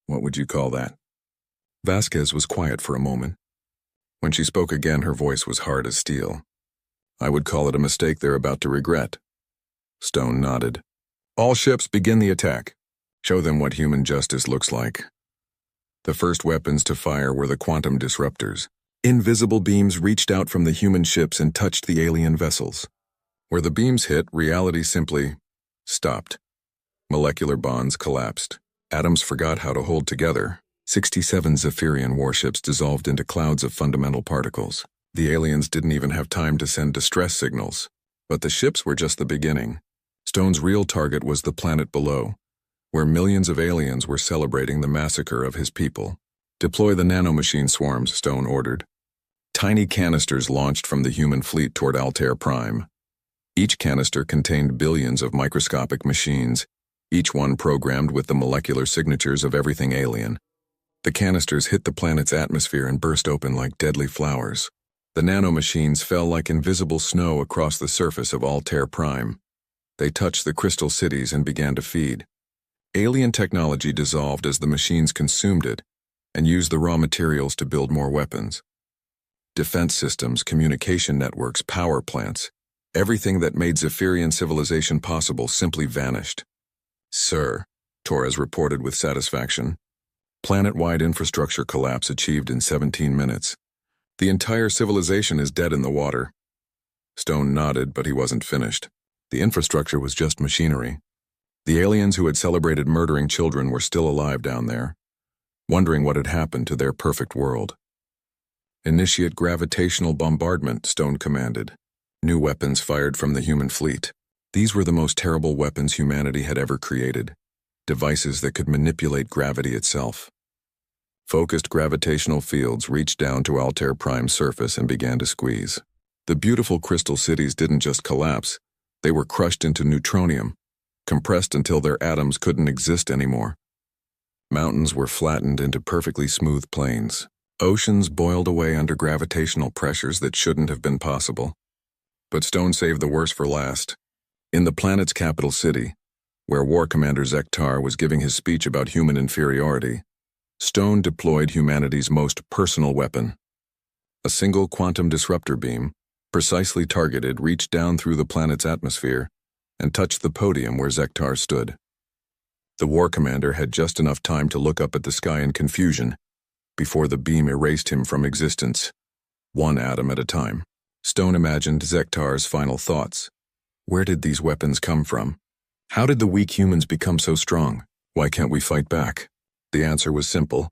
What would you call that?" Vasquez was quiet for a moment. When she spoke again, her voice was hard as steel. "I would call it a mistake they're about to regret." Stone nodded. "All ships, begin the attack. Show them what human justice looks like." The first weapons to fire were the quantum disruptors. Invisible beams reached out from the human ships and touched the alien vessels. Where the beams hit, reality simply stopped. Molecular bonds collapsed. Atoms forgot how to hold together. 67 Zephyrian warships dissolved into clouds of fundamental particles. The aliens didn't even have time to send distress signals. But the ships were just the beginning. Stone's real target was the planet below, where millions of aliens were celebrating the massacre of his people. "Deploy the nanomachine swarms," Stone ordered. Tiny canisters launched from the human fleet toward Altair Prime. Each canister contained billions of microscopic machines, each one programmed with the molecular signatures of everything alien. The canisters hit the planet's atmosphere and burst open like deadly flowers. The nanomachines fell like invisible snow across the surface of Altair Prime. They touched the crystal cities and began to feed. Alien technology dissolved as the machines consumed it and used the raw materials to build more weapons. Defense systems, communication networks, power plants. Everything that made Zephyrian civilization possible simply vanished. Sir, Torres reported with satisfaction. Planet-wide infrastructure collapse achieved in 17 minutes. The entire civilization is dead in the water. Stone nodded, but he wasn't finished. The infrastructure was just machinery. The aliens who had celebrated murdering children were still alive down there, wondering what had happened to their perfect world. Initiate gravitational bombardment, Stone commanded. New weapons fired from the human fleet. These were the most terrible weapons humanity had ever created. Devices that could manipulate gravity itself. Focused gravitational fields reached down to Altair Prime's surface and began to squeeze. The beautiful crystal cities didn't just collapse, they were crushed into neutronium, compressed until their atoms couldn't exist anymore. Mountains were flattened into perfectly smooth plains. Oceans boiled away under gravitational pressures that shouldn't have been possible. But Stone saved the worst for last. In the planet's capital city, where War Commander Zektar was giving his speech about human inferiority, Stone deployed humanity's most personal weapon. A single quantum disruptor beam, precisely targeted, reached down through the planet's atmosphere and touched the podium where Zektar stood. The War Commander had just enough time to look up at the sky in confusion before the beam erased him from existence, one atom at a time. Stone imagined Zektar's final thoughts. Where did these weapons come from? How did the weak humans become so strong? Why can't we fight back? The answer was simple.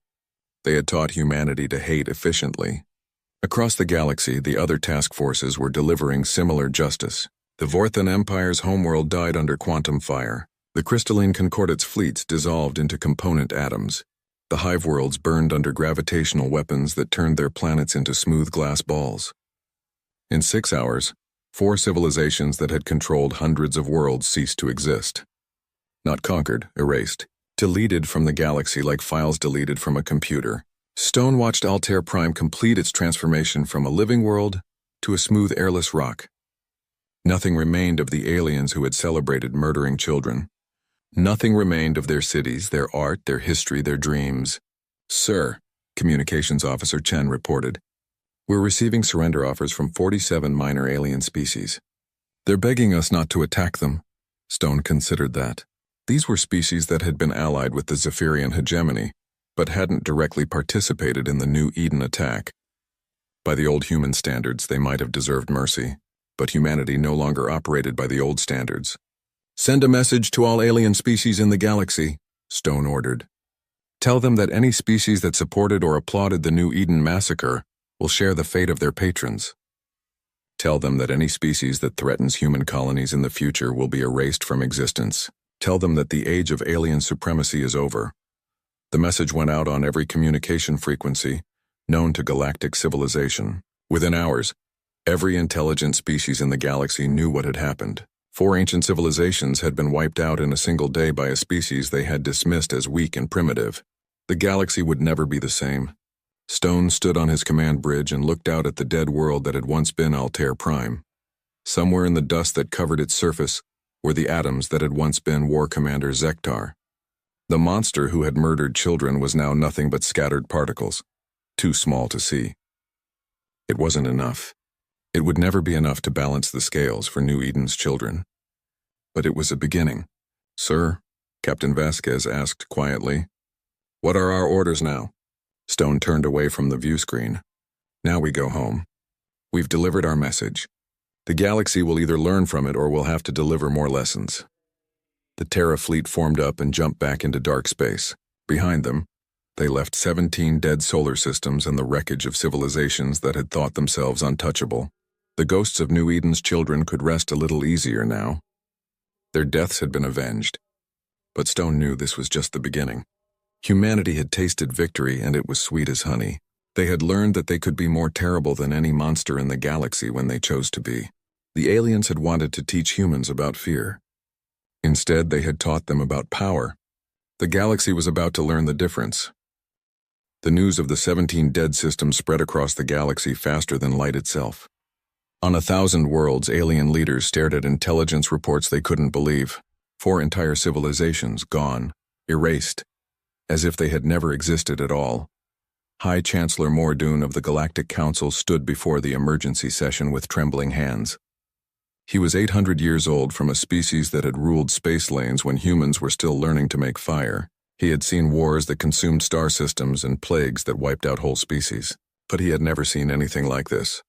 They had taught humanity to hate efficiently. Across the galaxy, the other task forces were delivering similar justice. The Vorthan Empire's homeworld died under quantum fire. The crystalline Concordate's fleets dissolved into component atoms. The hive worlds burned under gravitational weapons that turned their planets into smooth glass balls. In 6 hours, 4 civilizations that had controlled hundreds of worlds ceased to exist. Not conquered, erased. Deleted from the galaxy like files deleted from a computer. Stone watched Altair Prime complete its transformation from a living world to a smooth airless rock. Nothing remained of the aliens who had celebrated murdering children. Nothing remained of their cities, their art, their history, their dreams. Sir, Communications Officer Chen reported, we're receiving surrender offers from 47 minor alien species. They're begging us not to attack them. Stone considered that. These were species that had been allied with the Zephyrian hegemony, but hadn't directly participated in the New Eden attack. By the old human standards, they might have deserved mercy, but humanity no longer operated by the old standards. Send a message to all alien species in the galaxy, Stone ordered. Tell them that any species that supported or applauded the New Eden massacre will share the fate of their patrons. Tell them that any species that threatens human colonies in the future will be erased from existence. Tell them that the age of alien supremacy is over. The message went out on every communication frequency known to galactic civilization. Within hours, every intelligent species in the galaxy knew what had happened. 4 ancient civilizations had been wiped out in a single day by a species they had dismissed as weak and primitive. The galaxy would never be the same. Stone stood on his command bridge and looked out at the dead world that had once been Altair Prime. Somewhere in the dust that covered its surface were the atoms that had once been War Commander Zektar. The monster who had murdered children was now nothing but scattered particles, too small to see. It wasn't enough. It would never be enough to balance the scales for New Eden's children. But it was a beginning. Sir, Captain Vasquez asked quietly, what are our orders now? Stone turned away from the view screen. Now we go home. We've delivered our message. The galaxy will either learn from it or we'll have to deliver more lessons. The Terra fleet formed up and jumped back into dark space. Behind them, they left 17 dead solar systems and the wreckage of civilizations that had thought themselves untouchable. The ghosts of New Eden's children could rest a little easier now. Their deaths had been avenged. But Stone knew this was just the beginning. Humanity had tasted victory, and it was sweet as honey. They had learned that they could be more terrible than any monster in the galaxy when they chose to be. The aliens had wanted to teach humans about fear. Instead, they had taught them about power. The galaxy was about to learn the difference. The news of the 17 dead systems spread across the galaxy faster than light itself. On 1,000 worlds, alien leaders stared at intelligence reports they couldn't believe. 4 entire civilizations gone, erased, as if they had never existed at all. High Chancellor Mordoon of the Galactic Council stood before the emergency session with trembling hands. He was 800 years old, from a species that had ruled space lanes when humans were still learning to make fire. He had seen wars that consumed star systems and plagues that wiped out whole species. But he had never seen anything like this.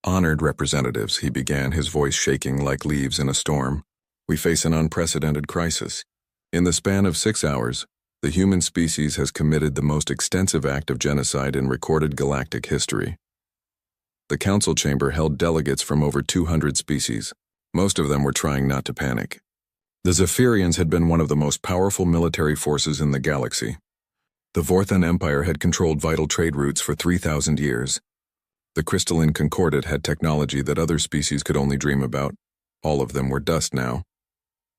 "Honored representatives," he began, his voice shaking like leaves in a storm. "We face an unprecedented crisis. In the span of 6 hours, the human species has committed the most extensive act of genocide in recorded galactic history." The council chamber held delegates from over 200 species. Most of them were trying not to panic. The Zephyrians had been one of the most powerful military forces in the galaxy. The Vorthan Empire had controlled vital trade routes for 3,000 years. The crystalline Concordat had technology that other species could only dream about. All of them were dust now.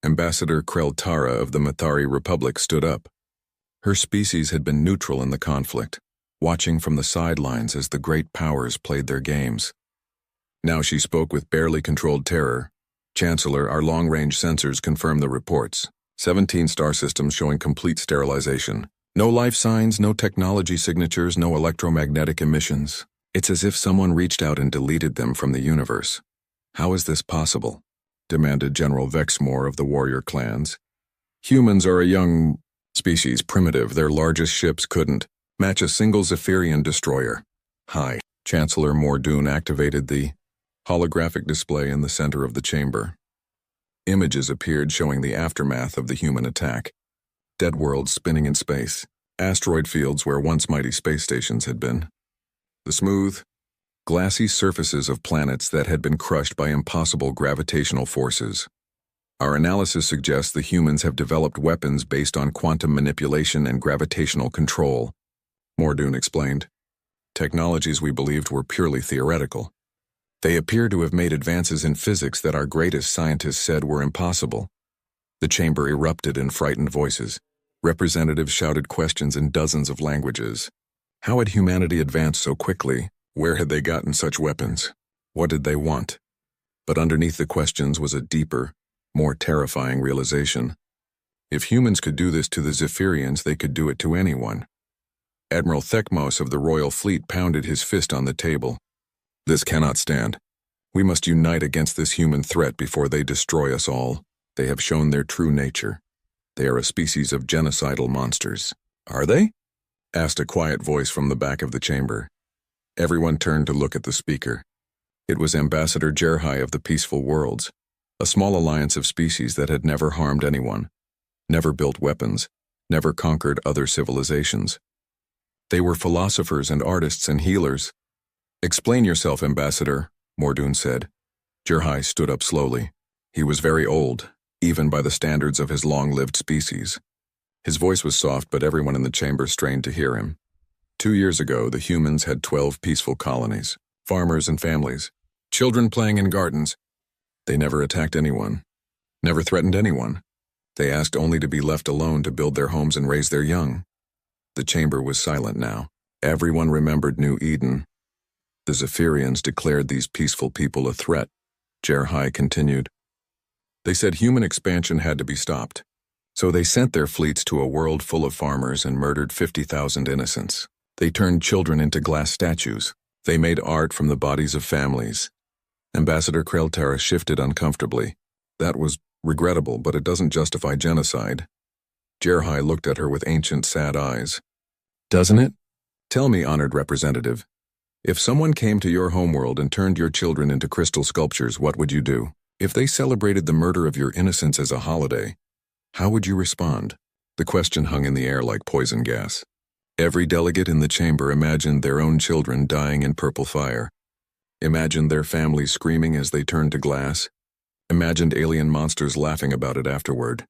Ambassador Krell-Tara of the Mathari Republic stood up. Her species had been neutral in the conflict, watching from the sidelines as the great powers played their games. Now she spoke with barely controlled terror. "Chancellor, our long-range sensors confirm the reports. 17 star systems showing complete sterilization. No life signs, no technology signatures, no electromagnetic emissions. It's as if someone reached out and deleted them from the universe." "How is this possible?" demanded General Vexmore of the warrior clans. "Humans are a young species, primitive. Their largest ships couldn't match a single Zephyrian destroyer." High Chancellor Mordoon activated the holographic display in the center of the chamber. Images appeared showing the aftermath of the human attack. Dead worlds spinning in space, asteroid fields where once mighty space stations had been. The smooth, glassy surfaces of planets that had been crushed by impossible gravitational forces. "Our analysis suggests the humans have developed weapons based on quantum manipulation and gravitational control," Mordoon explained. "Technologies we believed were purely theoretical. They appear to have made advances in physics that our greatest scientists said were impossible." The chamber erupted in frightened voices. Representatives shouted questions in dozens of languages. How had humanity advanced so quickly? Where had they gotten such weapons? What did they want? But underneath the questions was a deeper, more terrifying realization. If humans could do this to the Zephyrians, they could do it to anyone. Admiral Thekmos of the Royal Fleet pounded his fist on the table. "This cannot stand. We must unite against this human threat before they destroy us all. They have shown their true nature. They are a species of genocidal monsters." "Are they?" asked a quiet voice from the back of the chamber. Everyone turned to look at the speaker. It was Ambassador Jerhai of the Peaceful Worlds, a small alliance of species that had never harmed anyone, never built weapons, never conquered other civilizations. They were philosophers and artists and healers. "Explain yourself, Ambassador," Mordoon said. Jerhai stood up slowly. He was very old, even by the standards of his long-lived species. His voice was soft, but everyone in the chamber strained to hear him. 2 years ago, the humans had 12 peaceful colonies, farmers and families, children playing in gardens. They never attacked anyone, never threatened anyone. They asked only to be left alone to build their homes and raise their young. The chamber was silent now. Everyone remembered New Eden. The Zephyrians declared these peaceful people a threat. Jerhai continued. They said human expansion had to be stopped. So they sent their fleets to a world full of farmers and murdered 50,000 innocents. They turned children into glass statues. They made art from the bodies of families. Ambassador Krell-Tara shifted uncomfortably. That was regrettable, but it doesn't justify genocide. Jerhai looked at her with ancient, sad eyes. Doesn't it? Tell me, honored representative, if someone came to your homeworld and turned your children into crystal sculptures, what would you do? If they celebrated the murder of your innocents as a holiday, how would you respond? The question hung in the air like poison gas. Every delegate in the chamber imagined their own children dying in purple fire. Imagined their families screaming as they turned to glass. Imagined alien monsters laughing about it afterward.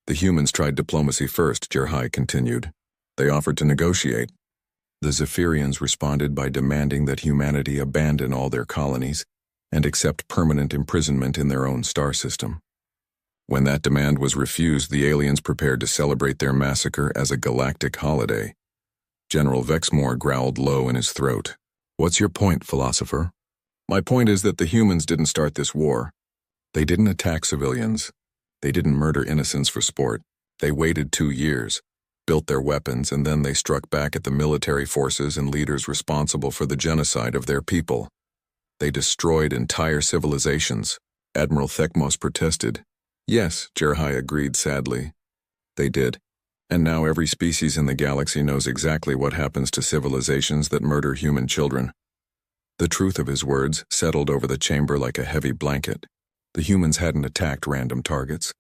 The humans tried diplomacy first, Jerhai continued. They offered to negotiate. The Zephyrians responded by demanding that humanity abandon all their colonies and accept permanent imprisonment in their own star system. When that demand was refused, the aliens prepared to celebrate their massacre as a galactic holiday. General Vexmore growled low in his throat. What's your point, philosopher? My point is that the humans didn't start this war. They didn't attack civilians. They didn't murder innocents for sport. They waited 2 years, built their weapons, and then they struck back at the military forces and leaders responsible for the genocide of their people. They destroyed entire civilizations. Admiral Thekmos protested. Yes, Jerhai agreed sadly. They did. And now every species in the galaxy knows exactly what happens to civilizations that murder human children. The truth of his words settled over the chamber like a heavy blanket. The humans hadn't attacked random targets.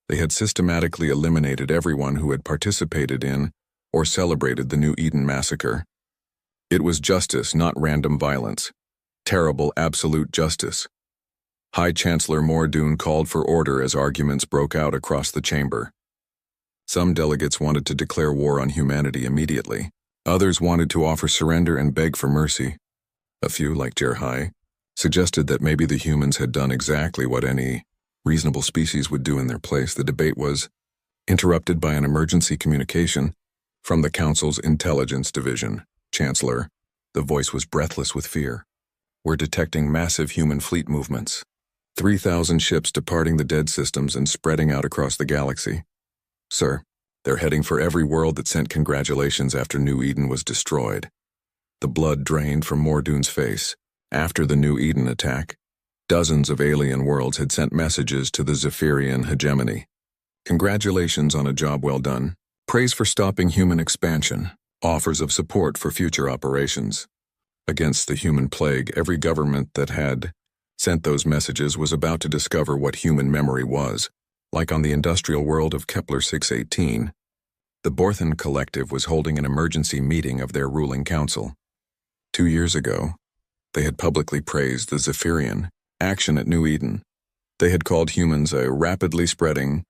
They had systematically eliminated everyone who had participated in or celebrated the New Eden massacre. It was justice, not random violence. Terrible absolute justice. High Chancellor Mordoon called for order as arguments broke out across the chamber. Some delegates wanted to declare war on humanity immediately. Others wanted to offer surrender and beg for mercy. A few, like Jerhai, suggested that maybe the humans had done exactly what any reasonable species would do in their place. The debate was interrupted by an emergency communication from the Council's Intelligence Division. Chancellor, the voice was breathless with fear. We're detecting massive human fleet movements. 3,000 ships departing the dead systems and spreading out across the galaxy. Sir, they're heading for every world that sent congratulations after New Eden was destroyed. The blood drained from Mordoon's face. After the New Eden attack, dozens of alien worlds had sent messages to the Zephyrian hegemony. Congratulations on a job well done. Praise for stopping human expansion. Offers of support for future operations. Against the human plague, every government that had sent those messages was about to discover what human memory was. Like on the industrial world of Kepler 618, the Borthan Collective was holding an emergency meeting of their ruling council. 2 years ago, they had publicly praised the Zephyrian action at New Eden. They had called humans a rapidly spreading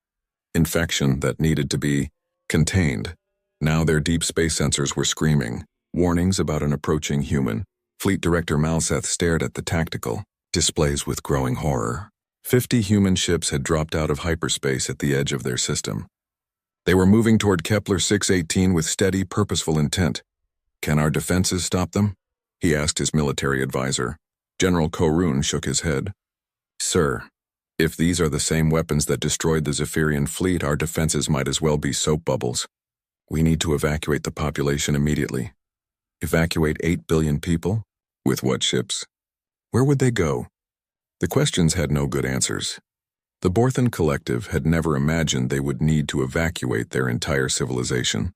infection that needed to be contained. Now their deep space sensors were screaming warnings about an approaching human. Fleet Director Malseth stared at the tactical displays with growing horror. 50 human ships had dropped out of hyperspace at the edge of their system. They were moving toward Kepler 618 with steady, purposeful intent. Can our defenses stop them? He asked his military advisor. General Korun shook his head. Sir, if these are the same weapons that destroyed the Zephyrian fleet, our defenses might as well be soap bubbles. We need to evacuate the population immediately. Evacuate 8 billion people? With what ships? Where would they go? The questions had no good answers. The Borthan Collective had never imagined they would need to evacuate their entire civilization.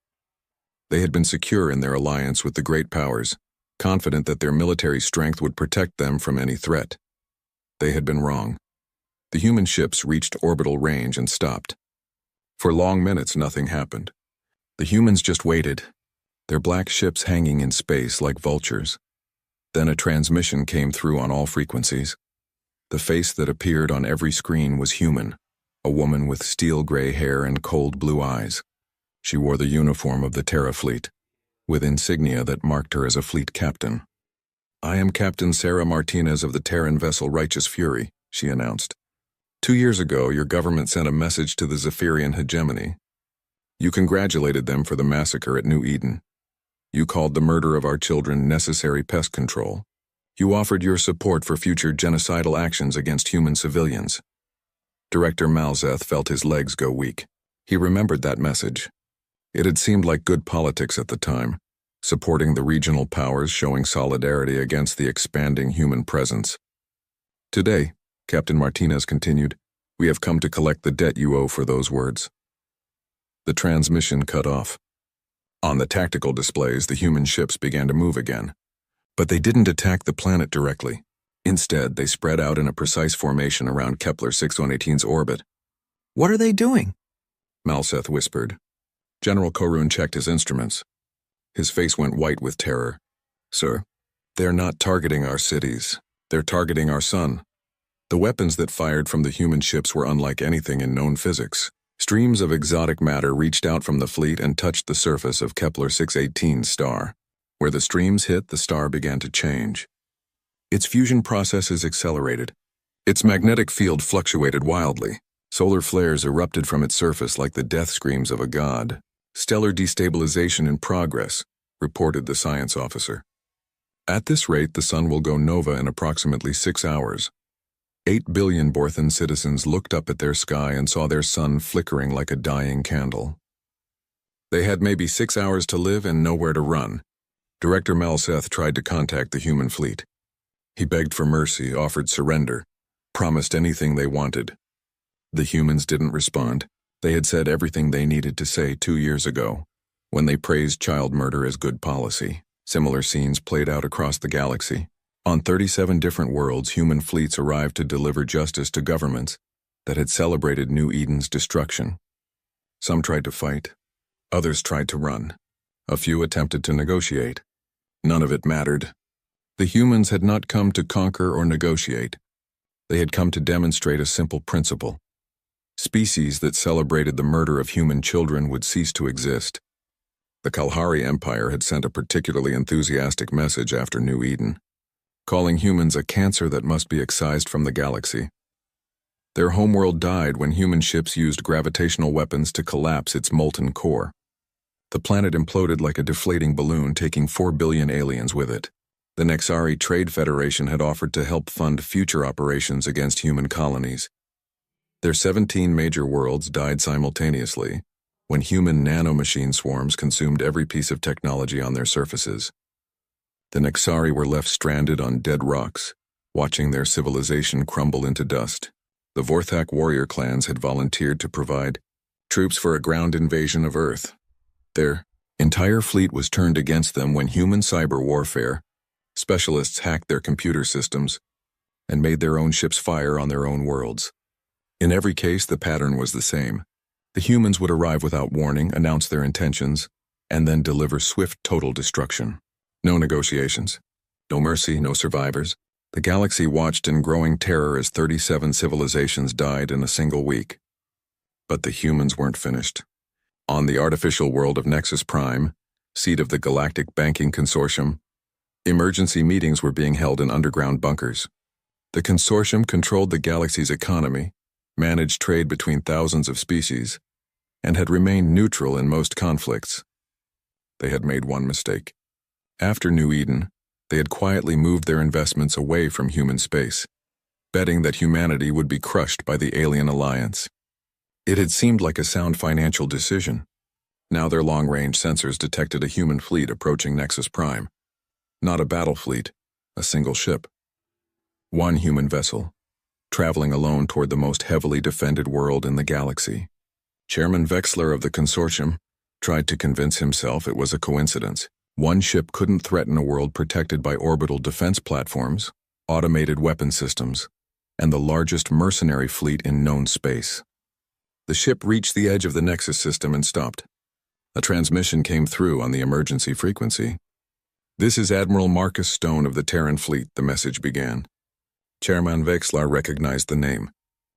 They had been secure in their alliance with the great powers, confident that their military strength would protect them from any threat. They had been wrong. The human ships reached orbital range and stopped. For long minutes, nothing happened. The humans just waited, their black ships hanging in space like vultures. Then a transmission came through on all frequencies. The face that appeared on every screen was human, a woman with steel gray hair and cold blue eyes. She wore the uniform of the Terra Fleet, with insignia that marked her as a fleet captain. I am Captain Sarah Martinez of the Terran vessel Righteous Fury, she announced. 2 years ago, your government sent a message to the Zephyrian hegemony. You congratulated them for the massacre at New Eden. You called the murder of our children necessary pest control. You offered your support for future genocidal actions against human civilians. Director Malseth felt his legs go weak. He remembered that message. It had seemed like good politics at the time, supporting the regional powers, showing solidarity against the expanding human presence. Today, Captain Martinez continued, we have come to collect the debt you owe for those words. The transmission cut off. On the tactical displays, the human ships began to move again. But they didn't attack the planet directly. Instead, they spread out in a precise formation around Kepler 618's orbit. What are they doing? Malseth whispered. General Korun checked his instruments. His face went white with terror. Sir, they're not targeting our cities. They're targeting our sun. The weapons that fired from the human ships were unlike anything in known physics. Streams of exotic matter reached out from the fleet and touched the surface of Kepler 618's star. Where the streams hit, the star began to change. Its fusion processes accelerated. Its magnetic field fluctuated wildly. Solar flares erupted from its surface like the death screams of a god. Stellar destabilization in progress, reported the science officer. At this rate, the sun will go nova in approximately 6 hours. 8 billion Borthan citizens looked up at their sky and saw their sun flickering like a dying candle. They had maybe 6 hours to live and nowhere to run. Director Malseth tried to contact the human fleet. He begged for mercy, offered surrender, promised anything they wanted. The humans didn't respond. They had said everything they needed to say 2 years ago, when they praised child murder as good policy. Similar scenes played out across the galaxy. On 37 different worlds, human fleets arrived to deliver justice to governments that had celebrated New Eden's destruction. Some tried to fight. Others tried to run. A few attempted to negotiate. None of it mattered. The humans had not come to conquer or negotiate. They had come to demonstrate a simple principle. Species that celebrated the murder of human children would cease to exist. The Kalahari Empire had sent a particularly enthusiastic message after New Eden, calling humans a cancer that must be excised from the galaxy. Their homeworld died when human ships used gravitational weapons to collapse its molten core. The planet imploded like a deflating balloon, taking 4 billion aliens with it. The Nexari Trade Federation had offered to help fund future operations against human colonies. Their 17 major worlds died simultaneously when human nanomachine swarms consumed every piece of technology on their surfaces. The Nexari were left stranded on dead rocks, watching their civilization crumble into dust. The Vorthak warrior clans had volunteered to provide troops for a ground invasion of Earth. Their entire fleet was turned against them when human cyber warfare specialists hacked their computer systems and made their own ships fire on their own worlds. In every case, the pattern was the same. The humans would arrive without warning, announce their intentions, and then deliver swift total destruction. No negotiations. No mercy, no survivors. The galaxy watched in growing terror as 37 civilizations died in a single week. But the humans weren't finished. On the artificial world of Nexus Prime, seat of the Galactic Banking Consortium, emergency meetings were being held in underground bunkers. The consortium controlled the galaxy's economy, managed trade between thousands of species, and had remained neutral in most conflicts. They had made one mistake. After New Eden, they had quietly moved their investments away from human space, betting that humanity would be crushed by the alien alliance. It had seemed like a sound financial decision. Now their long-range sensors detected a human fleet approaching Nexus Prime. Not a battle fleet, a single ship. One human vessel, traveling alone toward the most heavily defended world in the galaxy. Chairman Vexler of the consortium tried to convince himself it was a coincidence. One ship couldn't threaten a world protected by orbital defense platforms, automated weapon systems, and the largest mercenary fleet in known space. The ship reached the edge of the Nexus system and stopped. A transmission came through on the emergency frequency. "This is Admiral Marcus Stone of the Terran Fleet," the message began. Chairman Vexler recognized the name.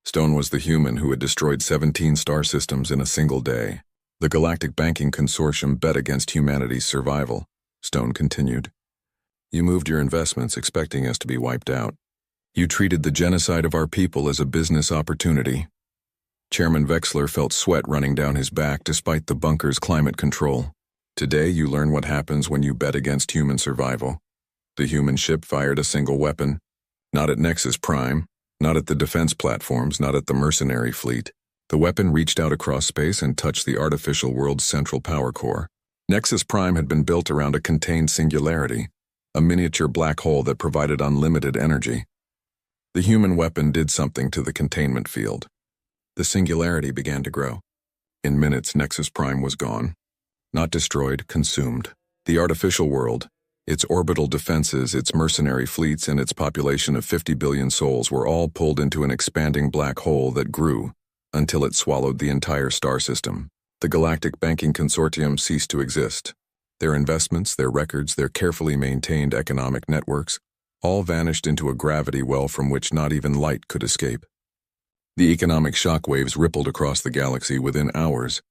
Stone was the human who had destroyed 17 star systems in a single day. The Galactic Banking Consortium bet against humanity's survival, Stone continued. You moved your investments expecting us to be wiped out. You treated the genocide of our people as a business opportunity. Chairman Vexler felt sweat running down his back despite the bunker's climate control. Today you learn what happens when you bet against human survival. The human ship fired a single weapon. Not at Nexus Prime, not at the defense platforms, not at the mercenary fleet. The weapon reached out across space and touched the artificial world's central power core. Nexus Prime had been built around a contained singularity, a miniature black hole that provided unlimited energy. The human weapon did something to the containment field. The singularity began to grow. In minutes, Nexus Prime was gone. Not destroyed, consumed. The artificial world, its orbital defenses, its mercenary fleets, and its population of 50 billion souls were all pulled into an expanding black hole that grew until it swallowed the entire star system. The Galactic Banking Consortium ceased to exist. Their investments, their records, their carefully maintained economic networks, all vanished into a gravity well from which not even light could escape. The economic shockwaves rippled across the galaxy within hours.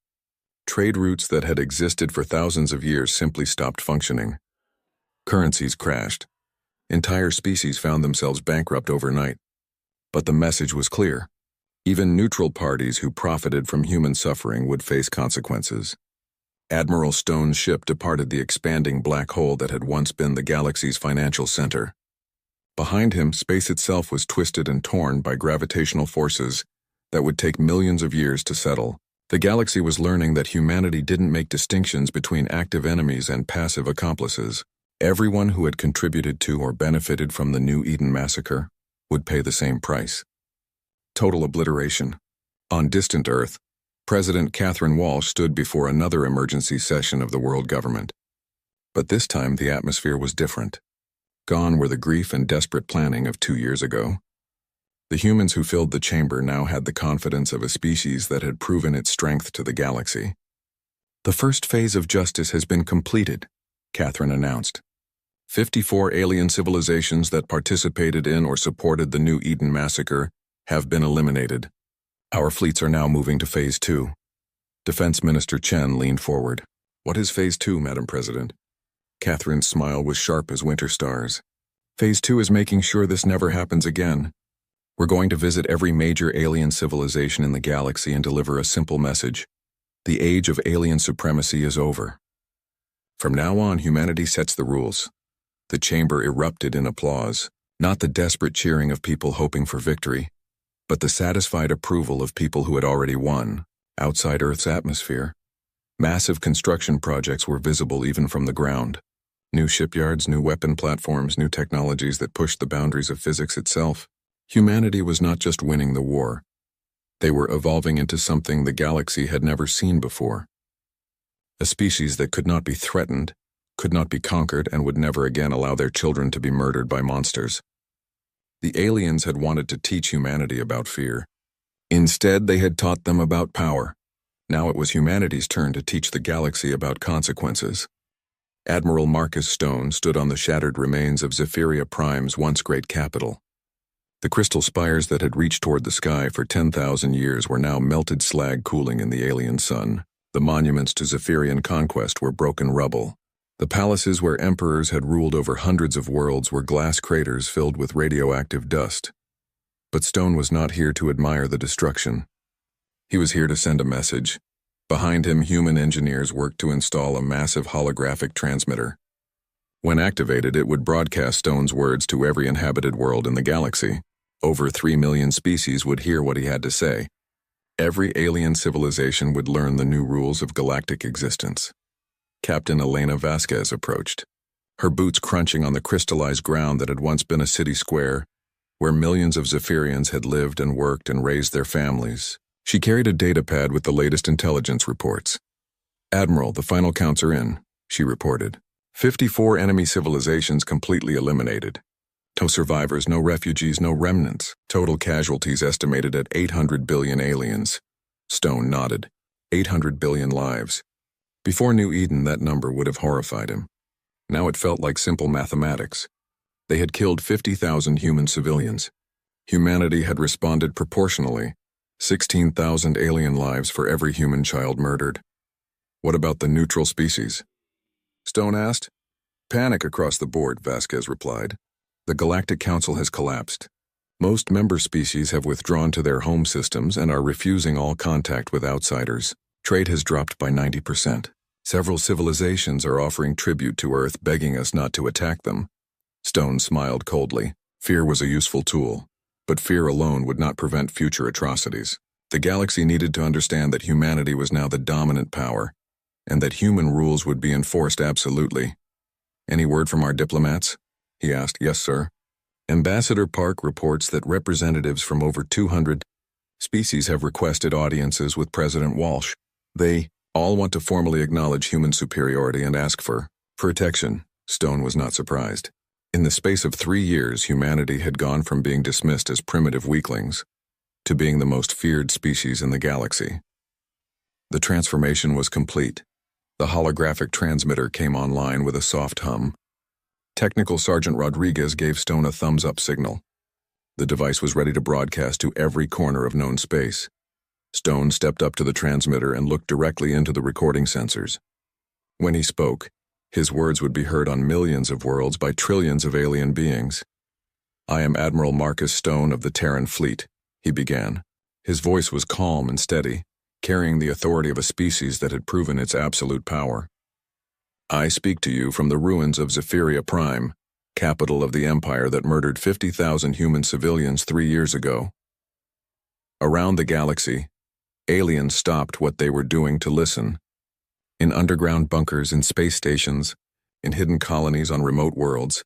Trade routes that had existed for thousands of years simply stopped functioning. Currencies crashed. Entire species found themselves bankrupt overnight. But the message was clear. Even neutral parties who profited from human suffering would face consequences. Admiral Stone's ship departed the expanding black hole that had once been the galaxy's financial center. Behind him, space itself was twisted and torn by gravitational forces that would take millions of years to settle. The galaxy was learning that humanity didn't make distinctions between active enemies and passive accomplices. Everyone who had contributed to or benefited from the New Eden massacre would pay the same price. Total obliteration. On distant Earth, President Catherine Walsh stood before another emergency session of the world government. But this time the atmosphere was different. Gone were the grief and desperate planning of 2 years ago. The humans who filled the chamber now had the confidence of a species that had proven its strength to the galaxy. The first phase of justice has been completed, Catherine announced. 54 alien civilizations that participated in or supported the New Eden massacre have been eliminated. Our fleets are now moving to Phase 2. Defense Minister Chen leaned forward. What is Phase 2, Madam President? Catherine's smile was sharp as winter stars. Phase 2 is making sure this never happens again. We're going to visit every major alien civilization in the galaxy and deliver a simple message. The age of alien supremacy is over. From now on, humanity sets the rules. The chamber erupted in applause, not the desperate cheering of people hoping for victory, but the satisfied approval of people who had already won, outside Earth's atmosphere. Massive construction projects were visible even from the ground. New shipyards, new weapon platforms, new technologies that pushed the boundaries of physics itself. Humanity was not just winning the war. They were evolving into something the galaxy had never seen before. A species that could not be threatened, could not be conquered, and would never again allow their children to be murdered by monsters. The aliens had wanted to teach humanity about fear. Instead, they had taught them about power. Now it was humanity's turn to teach the galaxy about consequences. Admiral Marcus Stone stood on the shattered remains of Zephyria Prime's once great capital. The crystal spires that had reached toward the sky for 10,000 years were now melted slag cooling in the alien sun. The monuments to Zephyrian conquest were broken rubble. The palaces where emperors had ruled over hundreds of worlds were glass craters filled with radioactive dust. But Stone was not here to admire the destruction. He was here to send a message. Behind him, human engineers worked to install a massive holographic transmitter. When activated, it would broadcast Stone's words to every inhabited world in the galaxy. Over 3 million species would hear what he had to say. Every alien civilization would learn the new rules of galactic existence. Captain Elena Vasquez approached, her boots crunching on the crystallized ground that had once been a city square, where millions of Zephyrians had lived and worked and raised their families. She carried a datapad with the latest intelligence reports. Admiral, the final counts are in, she reported. 54 enemy civilizations completely eliminated. No survivors, no refugees, no remnants. Total casualties estimated at 800 billion aliens. Stone nodded. 800 billion lives. Before New Eden, that number would have horrified him. Now it felt like simple mathematics. They had killed 50,000 human civilians. Humanity had responded proportionally. 16,000 alien lives for every human child murdered. What about the neutral species? Stone asked. Panic across the board, Vasquez replied. The Galactic Council has collapsed. Most member species have withdrawn to their home systems and are refusing all contact with outsiders. Trade has dropped by 90%. Several civilizations are offering tribute to Earth, begging us not to attack them. Stone smiled coldly. Fear was a useful tool, but fear alone would not prevent future atrocities. The galaxy needed to understand that humanity was now the dominant power, and that human rules would be enforced absolutely. Any word from our diplomats? He asked. Yes, sir. Ambassador Park reports that representatives from over 200 species have requested audiences with President Walsh. They all want to formally acknowledge human superiority and ask for protection. Stone was not surprised. In the space of 3 years, humanity had gone from being dismissed as primitive weaklings to being the most feared species in the galaxy. The transformation was complete. The holographic transmitter came online with a soft hum. Technical Sergeant Rodriguez gave Stone a thumbs-up signal. The device was ready to broadcast to every corner of known space. Stone stepped up to the transmitter and looked directly into the recording sensors. When he spoke, his words would be heard on millions of worlds by trillions of alien beings. I am Admiral Marcus Stone of the Terran Fleet, he began. His voice was calm and steady, carrying the authority of a species that had proven its absolute power. I speak to you from the ruins of Zephyria Prime, capital of the empire that murdered 50,000 human civilians 3 years ago. Around the galaxy, Aliens stopped what they were doing to listen. In underground bunkers, in space stations, in hidden colonies on remote worlds,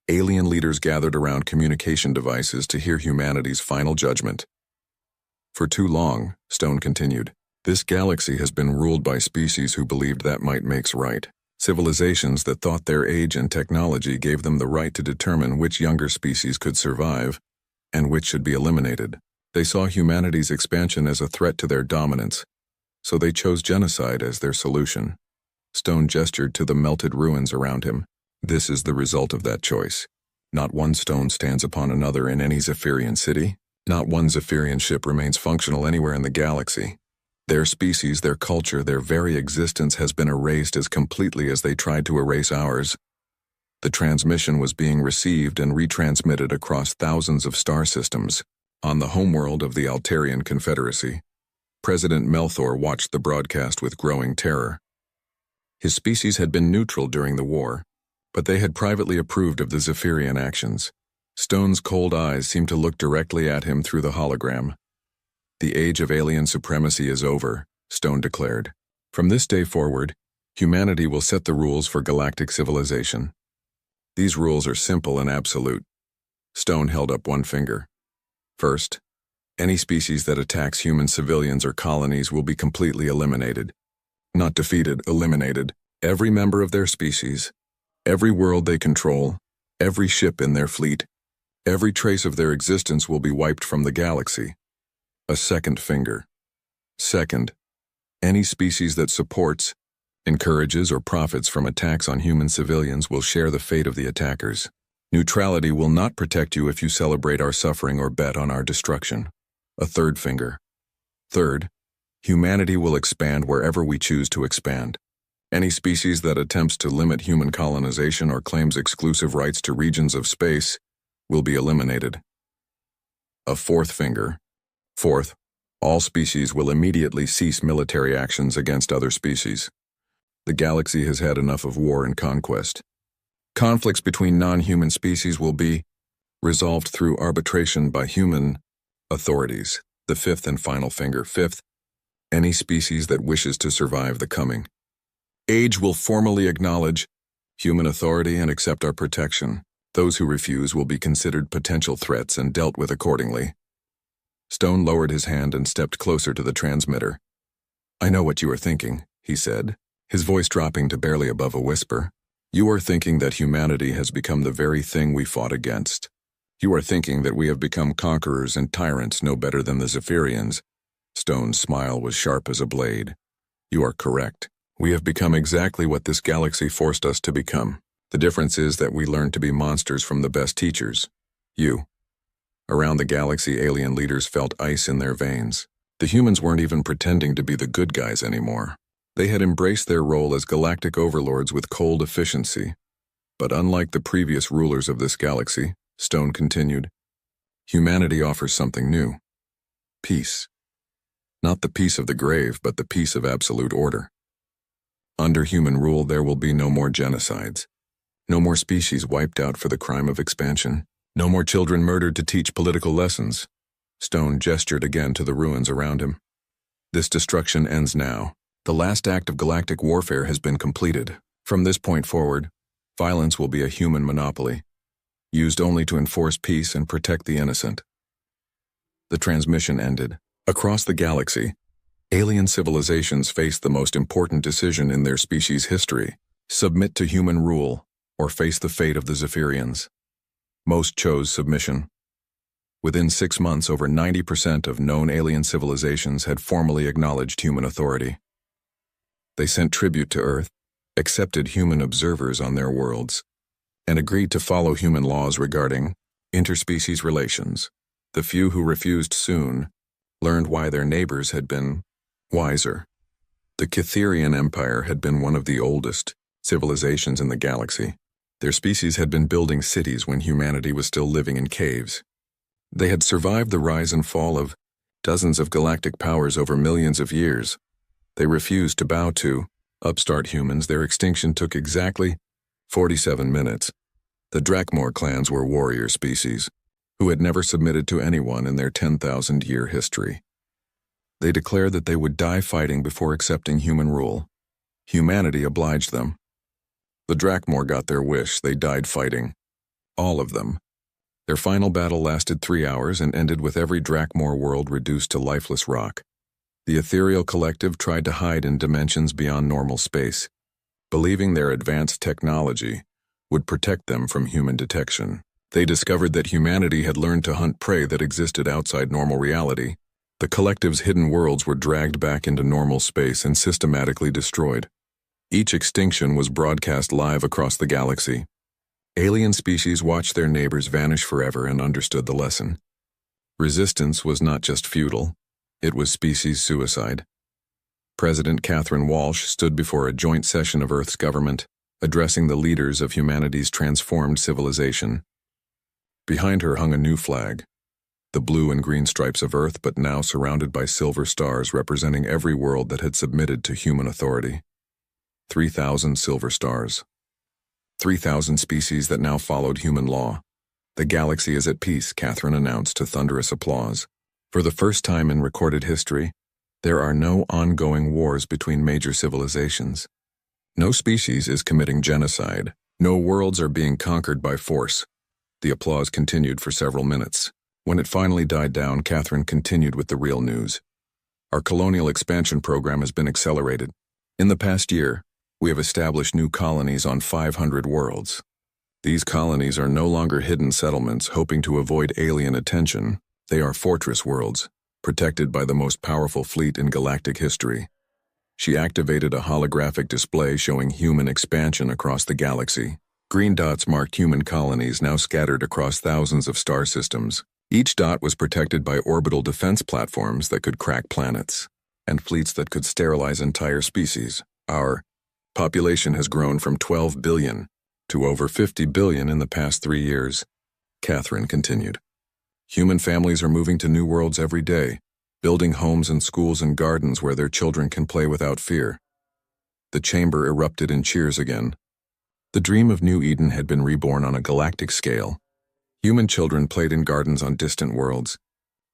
alien leaders gathered around communication devices to hear humanity's final judgment. For too long, Stone continued, this galaxy has been ruled by species who believed that might makes right. Civilizations that thought their age and technology gave them the right to determine which younger species could survive and which should be eliminated. They saw humanity's expansion as a threat to their dominance, so they chose genocide as their solution. Stone gestured to the melted ruins around him. This is the result of that choice. Not one stone stands upon another in any Zephyrian city. Not one Zephyrian ship remains functional anywhere in the galaxy. Their species, their culture, their very existence has been erased as completely as they tried to erase ours. The transmission was being received and retransmitted across thousands of star systems. On the homeworld of the Altarian Confederacy, President Melthor watched the broadcast with growing terror. His species had been neutral during the war, but they had privately approved of the Zephyrian actions. Stone's cold eyes seemed to look directly at him through the hologram. The age of alien supremacy is over, Stone declared. From this day forward, humanity will set the rules for galactic civilization. These rules are simple and absolute. Stone held up one finger. First, any species that attacks human civilians or colonies will be completely eliminated. Not defeated, eliminated. Every member of their species, every world they control, every ship in their fleet, every trace of their existence will be wiped from the galaxy. A second finger. Second, any species that supports, encourages, or profits from attacks on human civilians will share the fate of the attackers. Neutrality will not protect you if you celebrate our suffering or bet on our destruction. A third finger. Third, humanity will expand wherever we choose to expand. Any species that attempts to limit human colonization or claims exclusive rights to regions of space will be eliminated. A fourth finger. Fourth, all species will immediately cease military actions against other species. The galaxy has had enough of war and conquest. Conflicts between non-human species will be resolved through arbitration by human authorities. The fifth and final finger. Fifth, any species that wishes to survive the coming age will formally acknowledge human authority and accept our protection. Those who refuse will be considered potential threats and dealt with accordingly. Stone lowered his hand and stepped closer to the transmitter. I know what you are thinking, he said, his voice dropping to barely above a whisper. You are thinking that humanity has become the very thing we fought against. You are thinking that we have become conquerors and tyrants no better than the Zephyrians. Stone's smile was sharp as a blade. You are correct. We have become exactly what this galaxy forced us to become. The difference is that we learned to be monsters from the best teachers. You. Around the galaxy, alien leaders felt ice in their veins. The humans weren't even pretending to be the good guys anymore. They had embraced their role as galactic overlords with cold efficiency. But unlike the previous rulers of this galaxy, Stone continued, humanity offers something new. Peace. Not the peace of the grave, but the peace of absolute order. Under human rule, there will be no more genocides. No more species wiped out for the crime of expansion. No more children murdered to teach political lessons. Stone gestured again to the ruins around him. This destruction ends now. The last act of galactic warfare has been completed. From this point forward, violence will be a human monopoly, used only to enforce peace and protect the innocent. The transmission ended. Across the galaxy, alien civilizations faced the most important decision in their species' history: submit to human rule or face the fate of the Zephyrians. Most chose submission. Within 6 months, over 90% of known alien civilizations had formally acknowledged human authority. They sent tribute to Earth, accepted human observers on their worlds, and agreed to follow human laws regarding interspecies relations. The few who refused soon learned why their neighbors had been wiser. The Cytherian Empire had been one of the oldest civilizations in the galaxy. Their species had been building cities when humanity was still living in caves. They had survived the rise and fall of dozens of galactic powers over millions of years. They refused to bow to upstart humans. Their extinction took exactly 47 minutes. The Drakmor clans were warrior species who had never submitted to anyone in their 10,000-year history. They declared that they would die fighting before accepting human rule. Humanity obliged them. The Drakmor got their wish. They died fighting. All of them. Their final battle lasted 3 hours and ended with every Drakmor world reduced to lifeless rock. The ethereal collective tried to hide in dimensions beyond normal space, believing their advanced technology would protect them from human detection. They discovered that humanity had learned to hunt prey that existed outside normal reality. The collective's hidden worlds were dragged back into normal space and systematically destroyed. Each extinction was broadcast live across the galaxy. Alien species watched their neighbors vanish forever and understood the lesson. Resistance was not just futile, it was species suicide. President Catherine Walsh stood before a joint session of Earth's government, addressing the leaders of humanity's transformed civilization. Behind her hung a new flag, the blue and green stripes of Earth, but now surrounded by silver stars representing every world that had submitted to human authority. 3,000 silver stars. 3,000 species that now followed human law. The galaxy is at peace, Catherine announced to thunderous applause. For the first time in recorded history, there are no ongoing wars between major civilizations. No species is committing genocide. No worlds are being conquered by force. The applause continued for several minutes. When it finally died down, Catherine continued with the real news. Our colonial expansion program has been accelerated. In the past year, we have established new colonies on 500 worlds. These colonies are no longer hidden settlements hoping to avoid alien attention. They are fortress worlds, protected by the most powerful fleet in galactic history. She activated a holographic display showing human expansion across the galaxy. Green dots marked human colonies now scattered across thousands of star systems. Each dot was protected by orbital defense platforms that could crack planets, and fleets that could sterilize entire species. Our population has grown from 12 billion to over 50 billion in the past 3 years, Catherine continued. Human families are moving to new worlds every day, building homes and schools and gardens where their children can play without fear. The chamber erupted in cheers again. The dream of New Eden had been reborn on a galactic scale. Human children played in gardens on distant worlds,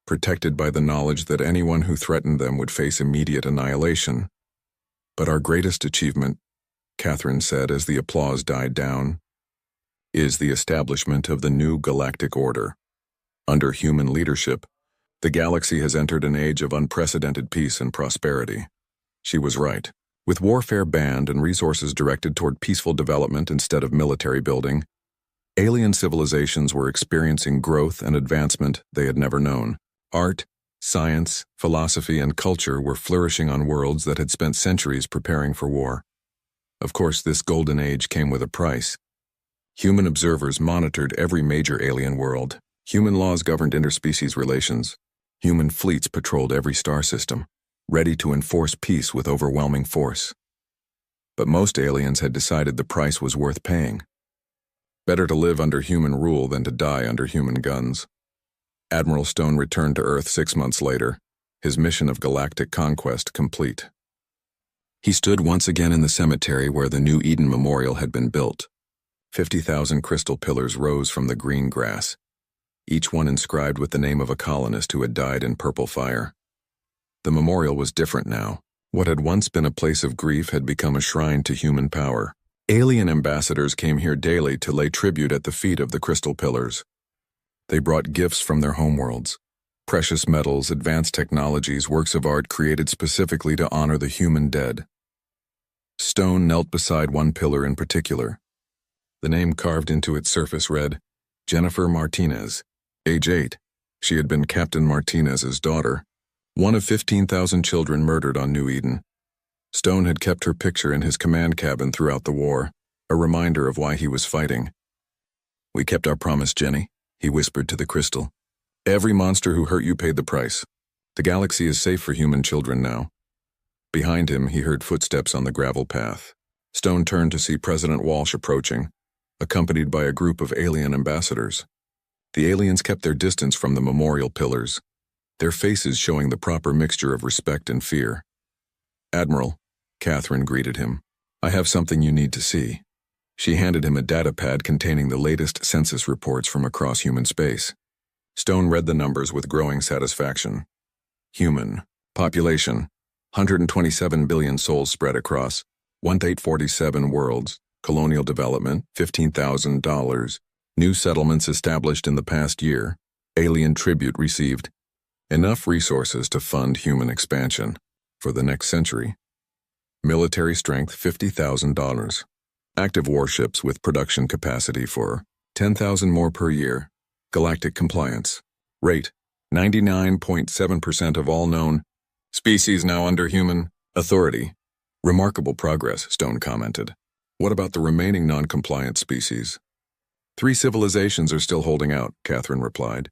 protected by the knowledge that anyone who threatened them would face immediate annihilation. But our greatest achievement, Catherine said as the applause died down, is the establishment of the new galactic order. Under human leadership, the galaxy has entered an age of unprecedented peace and prosperity. She was right. With warfare banned and resources directed toward peaceful development instead of military building, alien civilizations were experiencing growth and advancement they had never known. Art, science, philosophy, and culture were flourishing on worlds that had spent centuries preparing for war. Of course, this golden age came with a price. Human observers monitored every major alien world. Human laws governed interspecies relations. Human fleets patrolled every star system, ready to enforce peace with overwhelming force. But most aliens had decided the price was worth paying. Better to live under human rule than to die under human guns. Admiral Stone returned to Earth 6 months later, his mission of galactic conquest complete. He stood once again in the cemetery where the New Eden Memorial had been built. 50,000 crystal pillars rose from the green grass, each one inscribed with the name of a colonist who had died in purple fire. The memorial was different now. What had once been a place of grief had become a shrine to human power. Alien ambassadors came here daily to lay tribute at the feet of the crystal pillars. They brought gifts from their homeworlds, precious metals, advanced technologies, works of art created specifically to honor the human dead. Stone knelt beside one pillar in particular. The name carved into its surface read, Jennifer Martinez, age 8. She had been Captain Martinez's daughter, one of 15,000 children murdered on New Eden. Stone had kept her picture in his command cabin throughout the war, a reminder of why he was fighting. "We kept our promise, Jenny," he whispered to the crystal. "Every monster who hurt you paid the price. The galaxy is safe for human children now." Behind him, he heard footsteps on the gravel path. Stone turned to see President Walsh approaching, accompanied by a group of alien ambassadors. The aliens kept their distance from the memorial pillars, their faces showing the proper mixture of respect and fear. "Admiral," Catherine greeted him, "I have something you need to see." She handed him a data pad containing the latest census reports from across human space. Stone read the numbers with growing satisfaction. Human, Population, 127 billion souls spread across 1847 worlds. Colonial development, $15,000. New settlements established in the past year. Alien tribute received. Enough resources to fund human expansion for the next century. Military strength, $50,000. Active warships with production capacity for 10,000 more per year. Galactic compliance. Rate, 99.7% of all known species now under human authority. Remarkable progress, Stone commented. What about the remaining non-compliant species? 3 civilizations are still holding out, Catherine replied.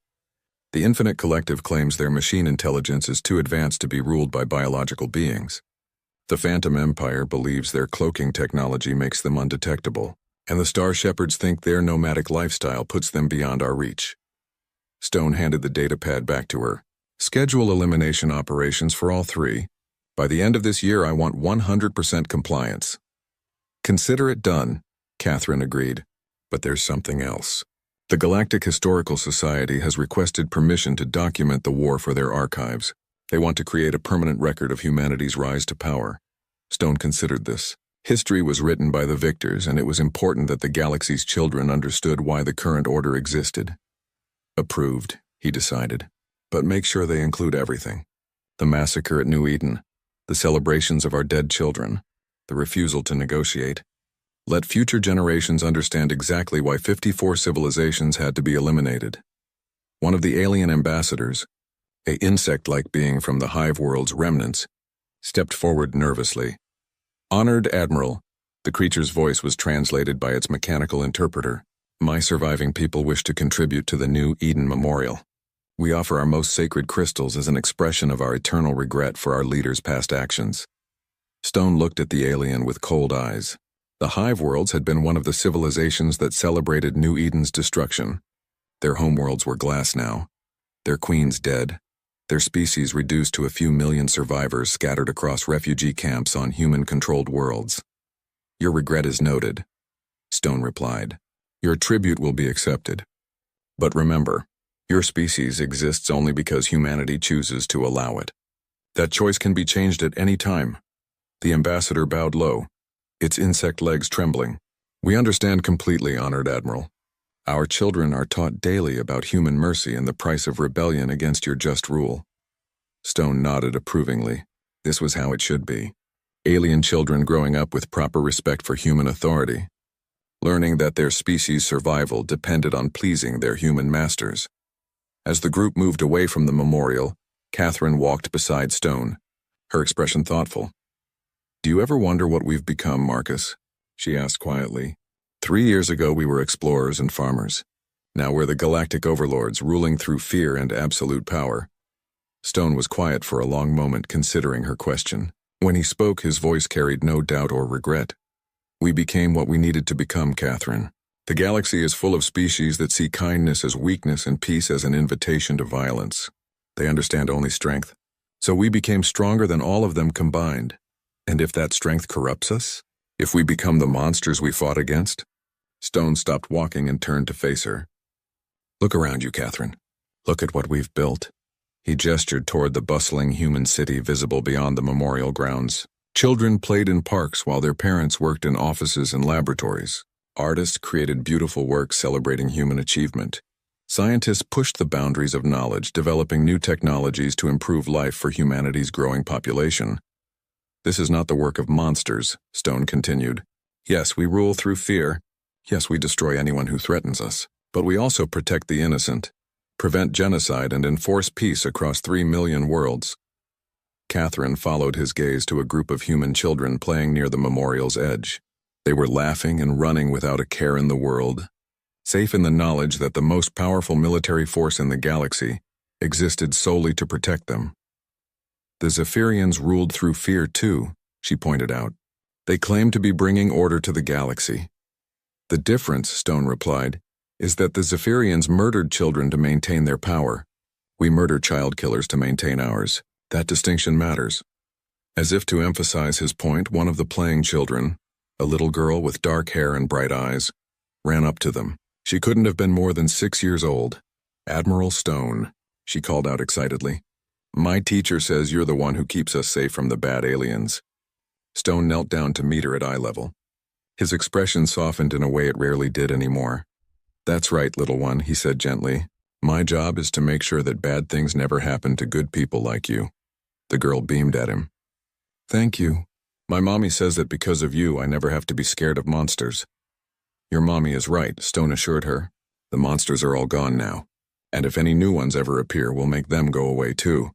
The Infinite Collective claims their machine intelligence is too advanced to be ruled by biological beings. The Phantom Empire believes their cloaking technology makes them undetectable, and the Star Shepherds think their nomadic lifestyle puts them beyond our reach. Stone handed the datapad back to her. Schedule elimination operations for all 3. By the end of this year, I want 100% compliance. Consider it done, Catherine agreed. But there's something else. The Galactic Historical Society has requested permission to document the war for their archives. They want to create a permanent record of humanity's rise to power. Stone considered this. History was written by the victors, and it was important that the galaxy's children understood why the current order existed. Approved, he decided. But make sure they include everything. The massacre at New Eden, the celebrations of our dead children, the refusal to negotiate. Let future generations understand exactly why 54 civilizations had to be eliminated. One of the alien ambassadors, an insect-like being from the hive world's remnants, stepped forward nervously. Honored Admiral, the creature's voice was translated by its mechanical interpreter. My surviving people wish to contribute to the New Eden Memorial. We offer our most sacred crystals as an expression of our eternal regret for our leaders' past actions. Stone looked at the alien with cold eyes. The hive worlds had been one of the civilizations that celebrated New Eden's destruction. Their homeworlds were glass now, their queens dead, their species reduced to a few million survivors scattered across refugee camps on human-controlled worlds. Your regret is noted, Stone replied. Your tribute will be accepted. But remember, your species exists only because humanity chooses to allow it. That choice can be changed at any time. The ambassador bowed low, its insect legs trembling. We understand completely, Honored Admiral. Our children are taught daily about human mercy and the price of rebellion against your just rule. Stone nodded approvingly. This was how it should be. Alien children growing up with proper respect for human authority, learning that their species' survival depended on pleasing their human masters. As the group moved away from the memorial, Catherine walked beside Stone, her expression thoughtful. Do you ever wonder what we've become, Marcus? She asked quietly. 3 years ago we were explorers and farmers. Now we're the galactic overlords ruling through fear and absolute power. Stone was quiet for a long moment considering her question. When he spoke, his voice carried no doubt or regret. We became what we needed to become, Catherine. The galaxy is full of species that see kindness as weakness and peace as an invitation to violence. They understand only strength. So we became stronger than all of them combined. And if that strength corrupts us? If we become the monsters we fought against? Stone stopped walking and turned to face her. Look around you, Catherine. Look at what we've built. He gestured toward the bustling human city visible beyond the memorial grounds. Children played in parks while their parents worked in offices and laboratories. Artists created beautiful works celebrating human achievement. Scientists pushed the boundaries of knowledge, developing new technologies to improve life for humanity's growing population. This is not the work of monsters, Stone continued. Yes, we rule through fear. Yes, we destroy anyone who threatens us. But we also protect the innocent, prevent genocide, and enforce peace across 3 million worlds. Catherine followed his gaze to a group of human children playing near the memorial's edge. They were laughing and running without a care in the world, safe in the knowledge that the most powerful military force in the galaxy existed solely to protect them. The Zephyrians ruled through fear too, she pointed out. They claimed to be bringing order to the galaxy. The difference, Stone replied, is that the Zephyrians murdered children to maintain their power. We murder child killers to maintain ours. That distinction matters. As if to emphasize his point, one of the playing children, a little girl with dark hair and bright eyes, ran up to them. She couldn't have been more than 6 years old. Admiral Stone, she called out excitedly. My teacher says you're the one who keeps us safe from the bad aliens. Stone knelt down to meet her at eye level. His expression softened in a way it rarely did anymore. That's right, little one, he said gently. My job is to make sure that bad things never happen to good people like you. The girl beamed at him. Thank you. My mommy says that because of you, I never have to be scared of monsters. Your mommy is right, Stone assured her. The monsters are all gone now. And if any new ones ever appear, we'll make them go away too.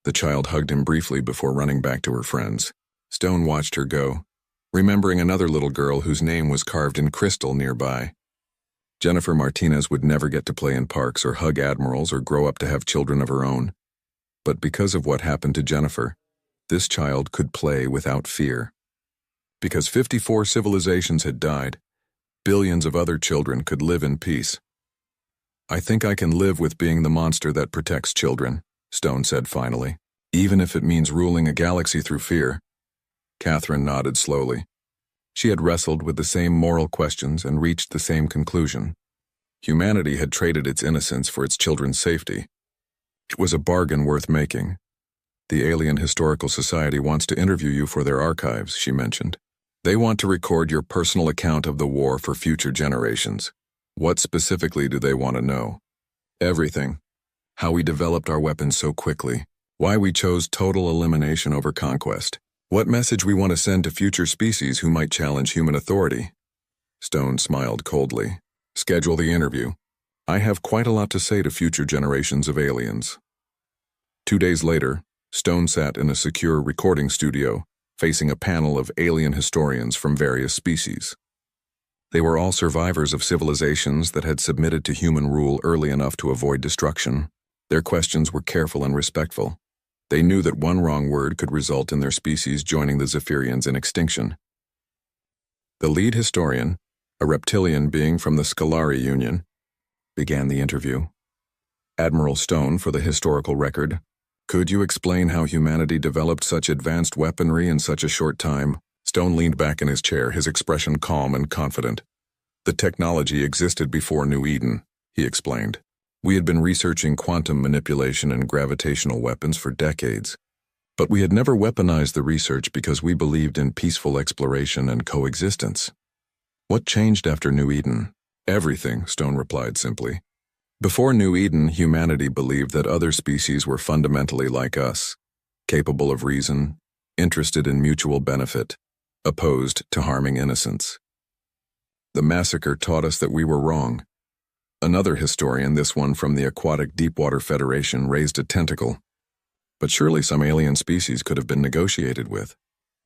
The child hugged him briefly before running back to her friends. Stone watched her go, remembering another little girl whose name was carved in crystal nearby. Jennifer Martinez would never get to play in parks or hug admirals or grow up to have children of her own. But because of what happened to Jennifer, this child could play without fear. Because 54 civilizations had died, billions of other children could live in peace. I think I can live with being the monster that protects children, Stone said finally, even if it means ruling a galaxy through fear. Catherine nodded slowly. She had wrestled with the same moral questions and reached the same conclusion. Humanity had traded its innocence for its children's safety. It was a bargain worth making. The Alien Historical Society wants to interview you for their archives, she mentioned. They want to record your personal account of the war for future generations. What specifically do they want to know? Everything. How we developed our weapons so quickly. Why we chose total elimination over conquest. What message we want to send to future species who might challenge human authority. Stone smiled coldly. Schedule the interview. I have quite a lot to say to future generations of aliens. 2 days later, Stone sat in a secure recording studio, facing a panel of alien historians from various species. They were all survivors of civilizations that had submitted to human rule early enough to avoid destruction. Their questions were careful and respectful. They knew that one wrong word could result in their species joining the Zephyrians in extinction. The lead historian, a reptilian being from the Scalari Union, began the interview. Admiral Stone, for the historical record, could you explain how humanity developed such advanced weaponry in such a short time? Stone leaned back in his chair, his expression calm and confident. The technology existed before New Eden, he explained. We had been researching quantum manipulation and gravitational weapons for decades. But we had never weaponized the research because we believed in peaceful exploration and coexistence. What changed after New Eden? Everything, Stone replied simply. Before New Eden, humanity believed that other species were fundamentally like us, capable of reason, interested in mutual benefit, opposed to harming innocents. The massacre taught us that we were wrong. Another historian, this one from the Aquatic Deepwater Federation, raised a tentacle. But surely some alien species could have been negotiated with.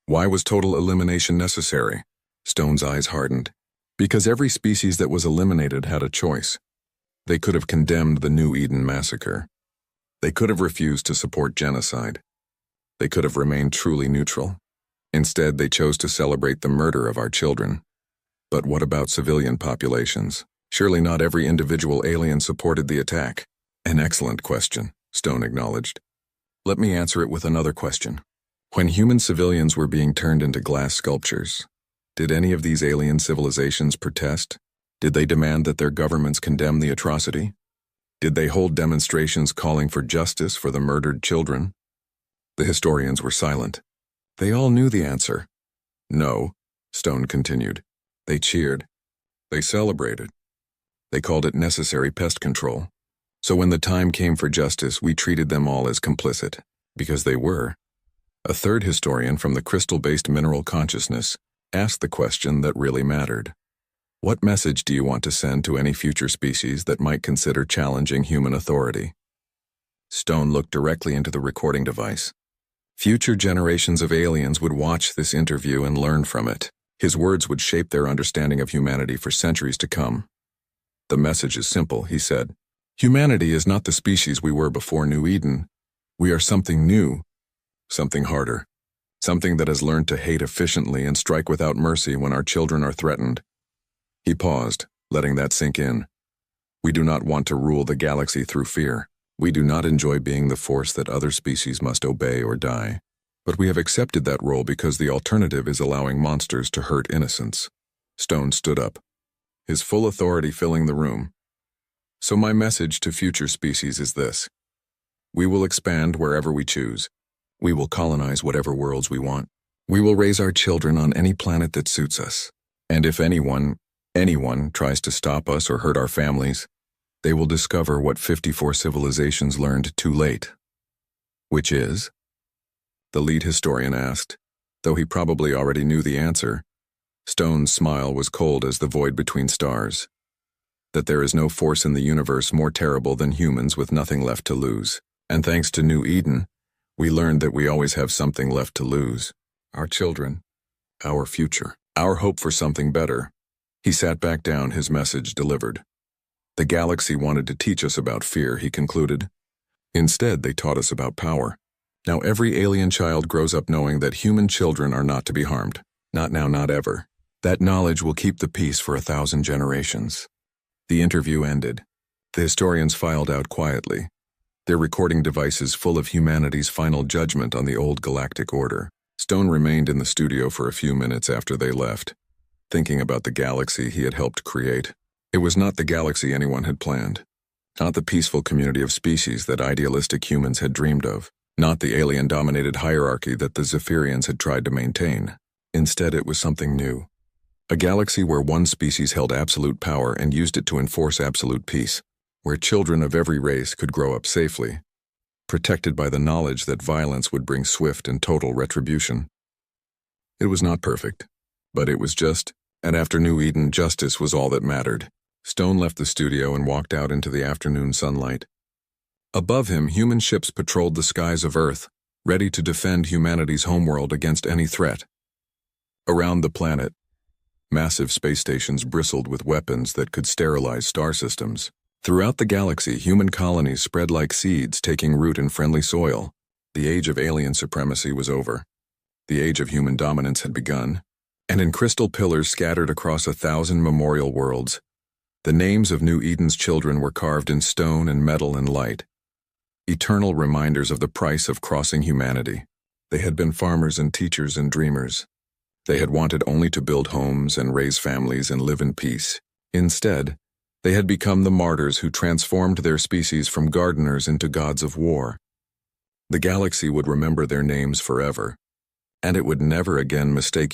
Why was total elimination necessary? Stone's eyes hardened. Because every species that was eliminated had a choice. They could have condemned the New Eden massacre. They could have refused to support genocide. They could have remained truly neutral. Instead, they chose to celebrate the murder of our children. But what about civilian populations? Surely not every individual alien supported the attack. An excellent question, Stone acknowledged. Let me answer it with another question. When human civilians were being turned into glass sculptures, did any of these alien civilizations protest? Did they demand that their governments condemn the atrocity? Did they hold demonstrations calling for justice for the murdered children? The historians were silent. They all knew the answer. No, Stone continued. They cheered. They celebrated. They called it necessary pest control. So when the time came for justice, we treated them all as complicit, because they were. A third historian from the crystal-based mineral consciousness asked the question that really mattered. What message do you want to send to any future species that might consider challenging human authority? Stone looked directly into the recording device. Future generations of aliens would watch this interview and learn from it. His words would shape their understanding of humanity for centuries to come. The message is simple, he said. Humanity is not the species we were before New Eden. We are something new, something harder, something that has learned to hate efficiently and strike without mercy when our children are threatened. He paused, letting that sink in. We do not want to rule the galaxy through fear. We do not enjoy being the force that other species must obey or die. But we have accepted that role because the alternative is allowing monsters to hurt innocents. Stone stood up, his full authority filling the room. So my message to future species is this. We will expand wherever we choose. We will colonize whatever worlds we want. We will raise our children on any planet that suits us. And if anyone tries to stop us or hurt our families, they will discover what 54 civilizations learned too late. Which is? The lead historian asked, though he probably already knew the answer. Stone's smile was cold as the void between stars. That there is no force in the universe more terrible than humans with nothing left to lose. And thanks to New Eden, we learned that we always have something left to lose. Our children, our future, our hope for something better. He sat back down, his message delivered. The galaxy wanted to teach us about fear, he concluded. Instead, they taught us about power. Now every alien child grows up knowing that human children are not to be harmed. Not now, not ever. That knowledge will keep the peace for 1,000 generations. The interview ended. The historians filed out quietly, their recording devices full of humanity's final judgment on the old galactic order. Stone remained in the studio for a few minutes after they left, thinking about the galaxy he had helped create. It was not the galaxy anyone had planned, not the peaceful community of species that idealistic humans had dreamed of, not the alien-dominated hierarchy that the Zephyrians had tried to maintain. Instead, it was something new. A galaxy where one species held absolute power and used it to enforce absolute peace, where children of every race could grow up safely, protected by the knowledge that violence would bring swift and total retribution. It was not perfect, but it was just, and after New Eden, justice was all that mattered. Stone left the studio and walked out into the afternoon sunlight. Above him, human ships patrolled the skies of Earth, ready to defend humanity's homeworld against any threat. Around the planet, massive space stations bristled with weapons that could sterilize star systems. Throughout the galaxy, human colonies spread like seeds, taking root in friendly soil. The age of alien supremacy was over. The age of human dominance had begun, and in crystal pillars scattered across 1,000 memorial worlds, the names of New Eden's children were carved in stone and metal and light. Eternal reminders of the price of crossing humanity. They had been farmers and teachers and dreamers. They had wanted only to build homes and raise families and live in peace. Instead, they had become the martyrs who transformed their species from gardeners into gods of war. The galaxy would remember their names forever, and it would never again mistake